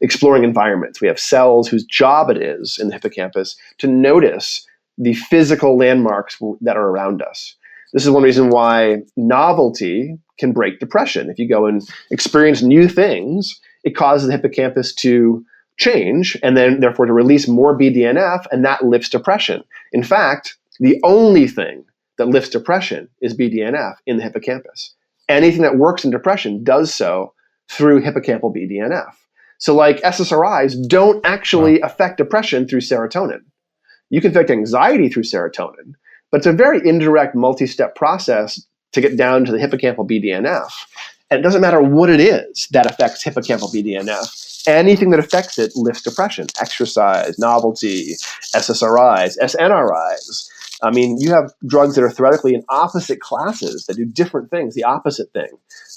exploring environments. We have cells whose job it is in the hippocampus to notice the physical landmarks that are around us. This is one reason why novelty can break depression. If you go and experience new things, it causes the hippocampus to change and then therefore to release more BDNF, and that lifts depression. In fact, the only thing that lifts depression is BDNF in the hippocampus. Anything that works in depression does so through hippocampal BDNF. So like SSRIs don't actually affect depression through serotonin. You can affect anxiety through serotonin, but it's a very indirect multi-step process to get down to the hippocampal BDNF. And it doesn't matter what it is that affects hippocampal BDNF. Anything that affects it lifts depression. Exercise, novelty, SSRIs, SNRIs. I mean, you have drugs that are theoretically in opposite classes that do different things, the opposite thing.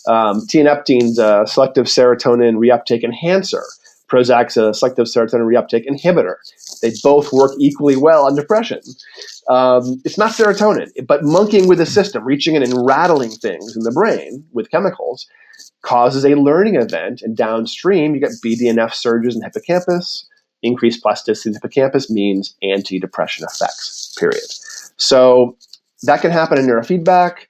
Tianeptine's a selective serotonin reuptake enhancer. Prozac's a selective serotonin reuptake inhibitor. They both work equally well on depression. It's not serotonin, but monkeying with the system, reaching in and rattling things in the brain with chemicals causes a learning event, and downstream you get BDNF surges in the hippocampus. Increased plasticity in the hippocampus means antidepressant effects, period. So that can happen in neurofeedback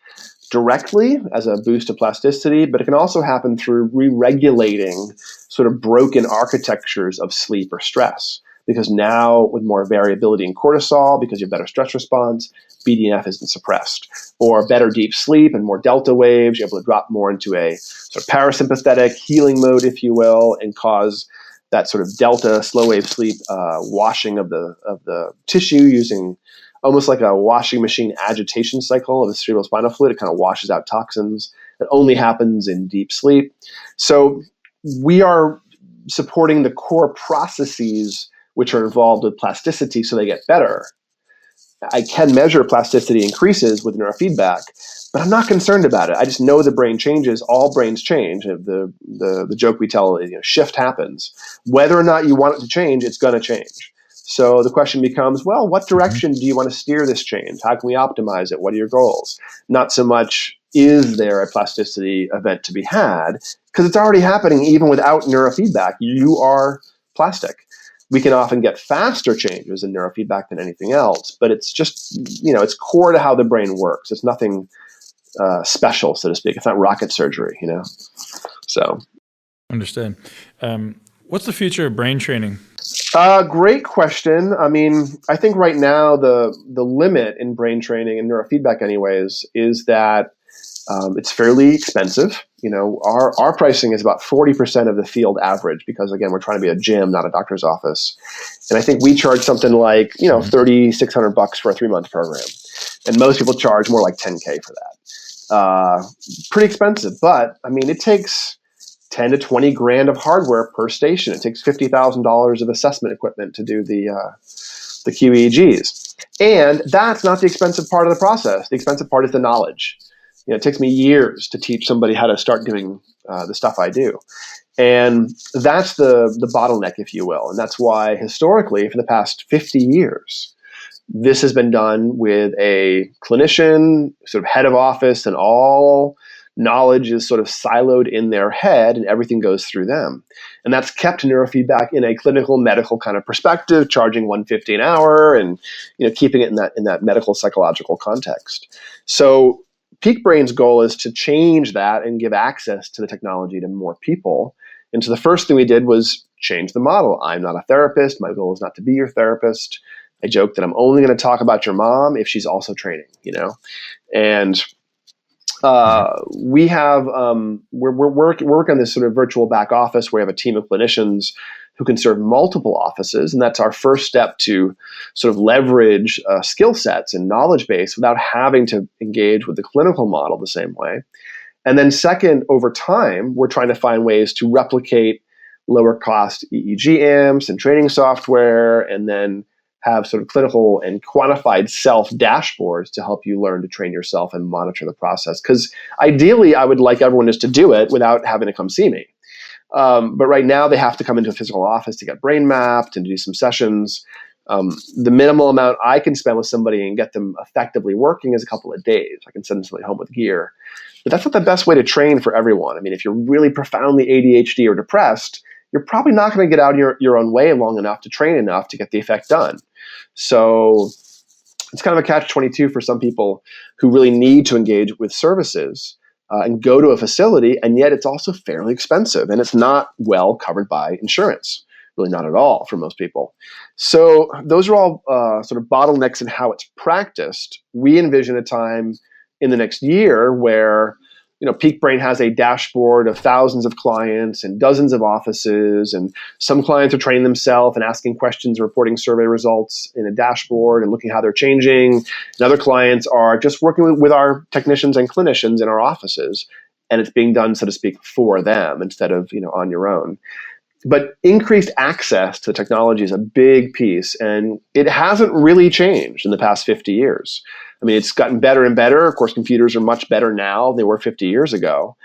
directly as a boost of plasticity, but it can also happen through re-regulating sort of broken architectures of sleep or stress. Because now with more variability in cortisol, because you have better stress response, BDNF has been suppressed. Or better deep sleep and more delta waves, you're able to drop more into a sort of parasympathetic healing mode, if you will, and cause that sort of delta slow wave sleep washing of the tissue using almost like a washing machine agitation cycle of the cerebrospinal fluid. It kind of washes out toxins. That only happens in deep sleep. So we are supporting the core processes which are involved with plasticity so they get better. I can measure plasticity increases with neurofeedback, but I'm not concerned about it. I just know the brain changes. All brains change. The joke we tell is, shift happens. Whether or not you want it to change, it's going to change. So the question becomes, well, what direction do you want to steer this change? How can we optimize it? What are your goals? Not so much, is there a plasticity event to be had? Because it's already happening even without neurofeedback. You are plastic. We can often get faster changes in neurofeedback than anything else, but it's just, it's core to how the brain works. It's nothing special, so to speak. It's not rocket surgery, So. Understood. What's the future of brain training? Great question. I mean, I think right now the limit in brain training and neurofeedback anyways is that it's fairly expensive. Our pricing is about 40% of the field average because, again, we're trying to be a gym, not a doctor's office. And I think we charge something like, $3,600 for a 3-month program. And most people charge more like $10K for that. Pretty expensive, but I mean, it takes 10 to 20 grand of hardware per station. It takes $50,000 of assessment equipment to do the QEEGs. And that's not the expensive part of the process. The expensive part is the knowledge. It takes me years to teach somebody how to start doing the stuff I do. And that's the bottleneck, if you will. And that's why historically, for the past 50 years, this has been done with a clinician, sort of head of office, and all knowledge is sort of siloed in their head and everything goes through them. And that's kept neurofeedback in a clinical medical kind of perspective, charging $150 an hour and keeping it in that medical psychological context. So Peak Brain's goal is to change that and give access to the technology to more people. And so the first thing we did was change the model. I'm not a therapist. My goal is not to be your therapist. I joke that I'm only going to talk about your mom if she's also training, And we have we're working on this sort of virtual back office where we have a team of clinicians who can serve multiple offices, and that's our first step to sort of leverage skill sets and knowledge base without having to engage with the clinical model the same way. And then second, over time, we're trying to find ways to replicate lower cost EEG amps and training software, and then have sort of clinical and quantified self dashboards to help you learn to train yourself and monitor the process. Because ideally, I would like everyone just to do it without having to come see me. But right now, they have to come into a physical office to get brain mapped and to do some sessions. The minimal amount I can spend with somebody and get them effectively working is a couple of days. I can send somebody home with gear. But that's not the best way to train for everyone. I mean, if you're really profoundly ADHD or depressed, you're probably not going to get out of your own way long enough to train enough to get the effect done. So it's kind of a catch-22 for some people who really need to engage with services and go to a facility, and yet it's also fairly expensive, and it's not well covered by insurance, really not at all for most people. So those are all sort of bottlenecks in how it's practiced. We envision a time in the next year where Peak Brain has a dashboard of thousands of clients and dozens of offices, and some clients are training themselves and asking questions and reporting survey results in a dashboard and looking how they're changing. And other clients are just working with our technicians and clinicians in our offices, and it's being done, so to speak, for them instead of on your own. But increased access to the technology is a big piece, and it hasn't really changed in the past 50 years. I mean, it's gotten better and better. Of course, computers are much better now than they were 50 years ago.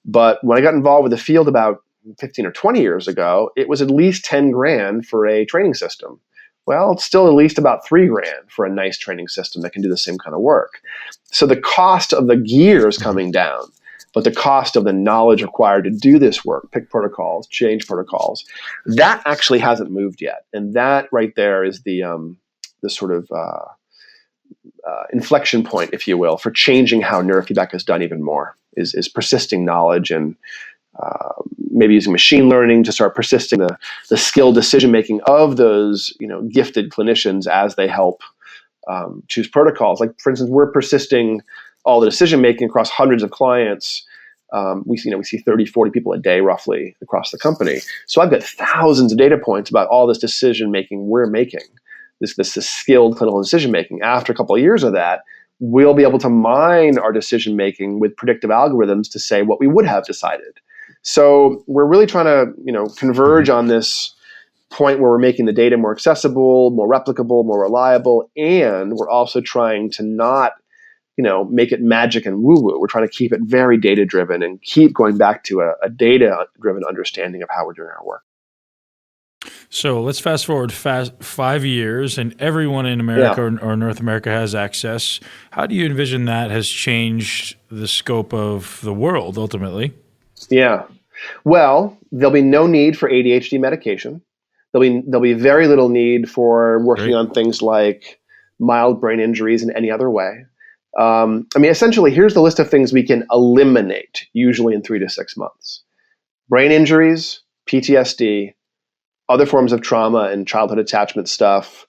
But when I got involved with the field about 15 or 20 years ago, it was at least 10 grand for a training system. Well, it's still at least about 3 grand for a nice training system that can do the same kind of work. So the cost of the gear is coming down, but the cost of the knowledge required to do this work, pick protocols, change protocols, that actually hasn't moved yet. And that right there is the sort of inflection point, if you will, for changing how neurofeedback is done even more, is persisting knowledge and maybe using machine learning to start persisting the skill decision-making of those gifted clinicians as they help choose protocols. Like, for instance, we're persisting all the decision-making across hundreds of clients. We see 30, 40 people a day roughly across the company. So I've got thousands of data points about all this decision-making we're making. This skilled clinical decision-making. After a couple of years of that, we'll be able to mine our decision-making with predictive algorithms to say what we would have decided. So we're really trying to, converge on this point where we're making the data more accessible, more replicable, more reliable, and we're also trying to not, make it magic and woo-woo. We're trying to keep it very data-driven and keep going back to a data-driven understanding of how we're doing our work. So let's fast forward 5 years, and everyone in America or North America has access. How do you envision that has changed the scope of the world ultimately? Yeah. Well, there'll be no need for ADHD medication. There'll be very little need for working on things like mild brain injuries in any other way. Essentially, here's the list of things we can eliminate, usually in 3 to 6 months. Brain injuries, PTSD, other forms of trauma and childhood attachment stuff,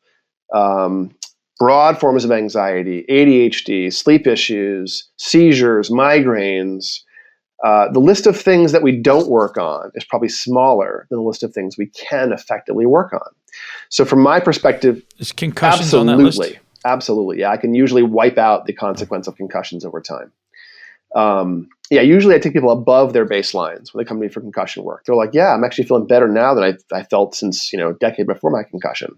broad forms of anxiety, ADHD, sleep issues, seizures, migraines. The list of things that we don't work on is probably smaller than the list of things we can effectively work on. So from my perspective, is concussions on that list? Absolutely. Yeah, I can usually wipe out the consequence of concussions over time. Usually I take people above their baselines when they come to me for concussion work. They're like, yeah, I'm actually feeling better now than I felt since, a decade before my concussion.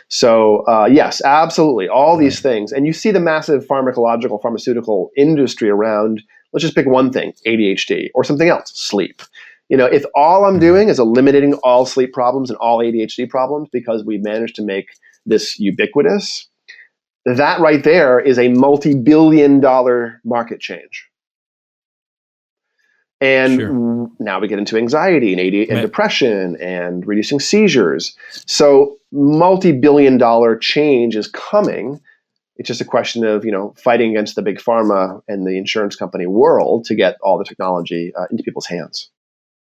So yes, absolutely. All these things. And you see the massive pharmaceutical industry around, let's just pick one thing, ADHD, or something else, sleep. If all I'm doing is eliminating all sleep problems and all ADHD problems because we managed to make this ubiquitous, that right there is a multi-billion-dollar market change. And Sure. now we get into anxiety and ADHD and depression and reducing seizures. So multi-billion-dollar change is coming. It's just a question of, fighting against the big pharma and the insurance company world to get all the technology into people's hands.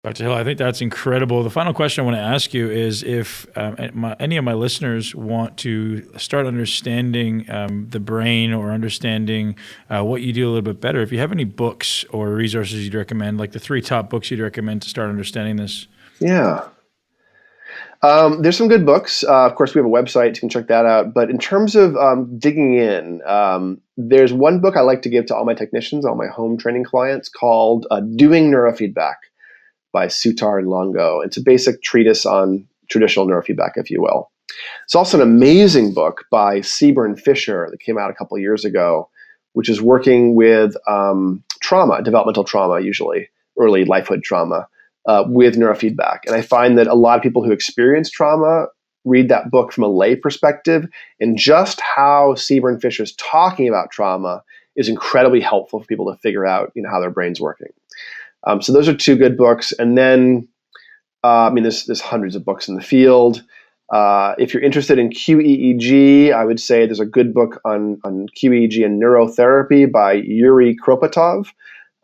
Dr. Hill, I think that's incredible. The final question I want to ask you is if any of my listeners want to start understanding the brain or understanding what you do a little bit better, if you have any books or resources you'd recommend, like the 3 top books you'd recommend to start understanding this. Yeah. There's some good books. Of course, we have a website. You can check that out. But in terms of digging in, there's one book I like to give to all my technicians, all my home training clients, called Doing Neurofeedback by Sutar and Longo. It's a basic treatise on traditional neurofeedback, if you will. It's also an amazing book by Sieber and Fisher that came out a couple of years ago, which is working with trauma, developmental trauma, usually early lifehood trauma, with neurofeedback. And I find that a lot of people who experience trauma read that book from a lay perspective, and just how Sieber and Fisher is talking about trauma is incredibly helpful for people to figure out, how their brain's working. So those are 2 good books. And then, there's hundreds of books in the field. If you're interested in QEEG, I would say there's a good book on QEEG and neurotherapy by Yuri Kropotov.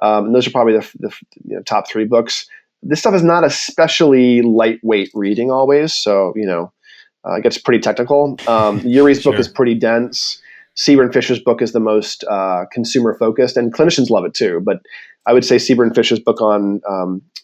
And those are probably the top 3 books. This stuff is not especially lightweight reading always, so it gets pretty technical. Yuri's book is pretty dense. Sieber and Fisher's book is the most consumer focused, and clinicians love it too. But I would say Sieber and Fisher's book on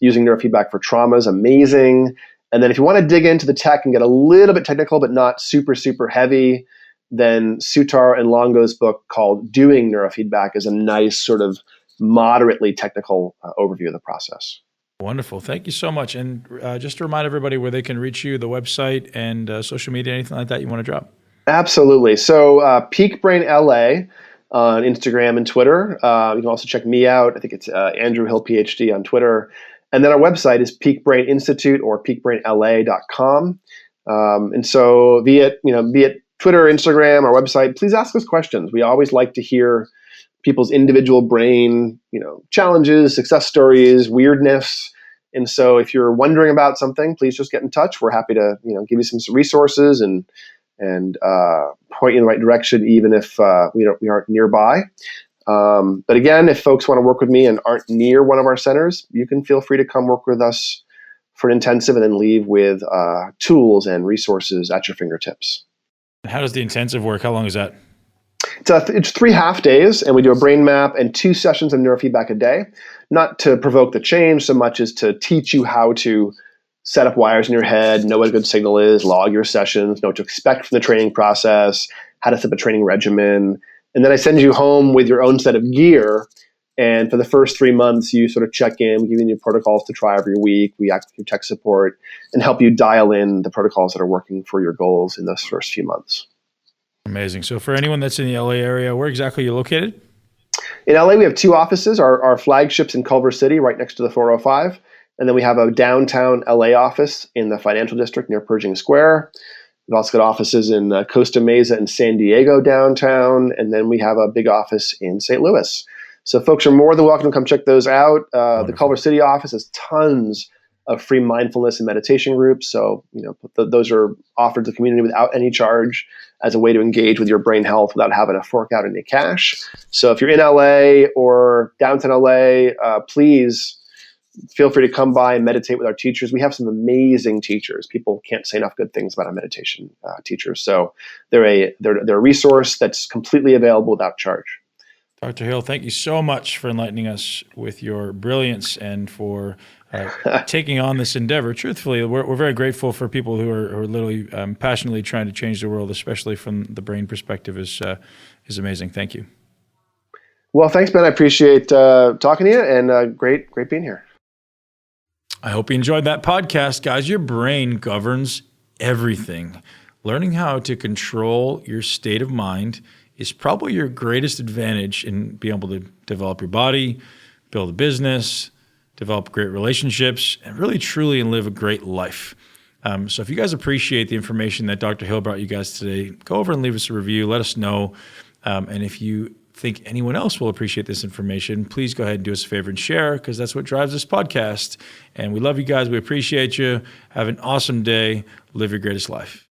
using neurofeedback for trauma is amazing. And then if you want to dig into the tech and get a little bit technical but not super, super heavy, then Sutar and Longo's book called Doing Neurofeedback is a nice sort of moderately technical overview of the process. Wonderful. Thank you so much. And just to remind everybody where they can reach you, the website and social media, anything like that you want to drop. Absolutely. So Peak Brain LA on Instagram and Twitter. You can also check me out. I think it's Andrew Hill, PhD on Twitter. And then our website is Peak Brain Institute or peakbrainla.com. And so be it Twitter, Instagram, our website, please ask us questions. We always like to hear people's individual brain, challenges, success stories, weirdness. And so if you're wondering about something, please just get in touch. We're happy to, give you some resources and point you in the right direction, even if we aren't nearby. But again, if folks want to work with me and aren't near one of our centers, you can feel free to come work with us for an intensive and then leave with tools and resources at your fingertips. How does the intensive work? How long is that? It's 3 half days, and we do a brain map and 2 sessions of neurofeedback a day, not to provoke the change so much as to teach you how to set up wires in your head, know what a good signal is, log your sessions, know what to expect from the training process, how to set up a training regimen. And then I send you home with your own set of gear. And for the first 3 months, you sort of check in, we give you new protocols to try every week. We act with your tech support and help you dial in the protocols that are working for your goals in those first few months. Amazing. So for anyone that's in the LA area, where exactly are you located? In LA, we have 2 offices. Our flagship's in Culver City, right next to the 405. And then we have a downtown LA office in the financial district near Pershing Square. We've also got offices in Costa Mesa and San Diego downtown. And then we have a big office in St. Louis. So folks are more than welcome to come check those out. The Culver City office has tons of free mindfulness and meditation groups. So, those are offered to the community without any charge as a way to engage with your brain health without having to fork out any cash. So if you're in LA or downtown LA, please feel free to come by and meditate with our teachers. We have some amazing teachers. People can't say enough good things about our meditation teachers. So they're a resource that's completely available without charge. Dr. Hill, thank you so much for enlightening us with your brilliance and for taking on this endeavor. Truthfully, we're very grateful for people who are literally passionately trying to change the world, especially from the brain perspective is amazing. Thank you. Well, thanks, Ben. I appreciate talking to you, and great being here. I hope you enjoyed that podcast. Guys, your brain governs everything. Learning how to control your state of mind is probably your greatest advantage in being able to develop your body, build a business, develop great relationships, and really truly live a great life. So if you guys appreciate the information that Dr. Hill brought you guys today, go over and leave us a review. Let us know. And if you think anyone else will appreciate this information, please go ahead and do us a favor and share, because that's what drives this podcast. And we love you guys. We appreciate you. Have an awesome day. Live your greatest life.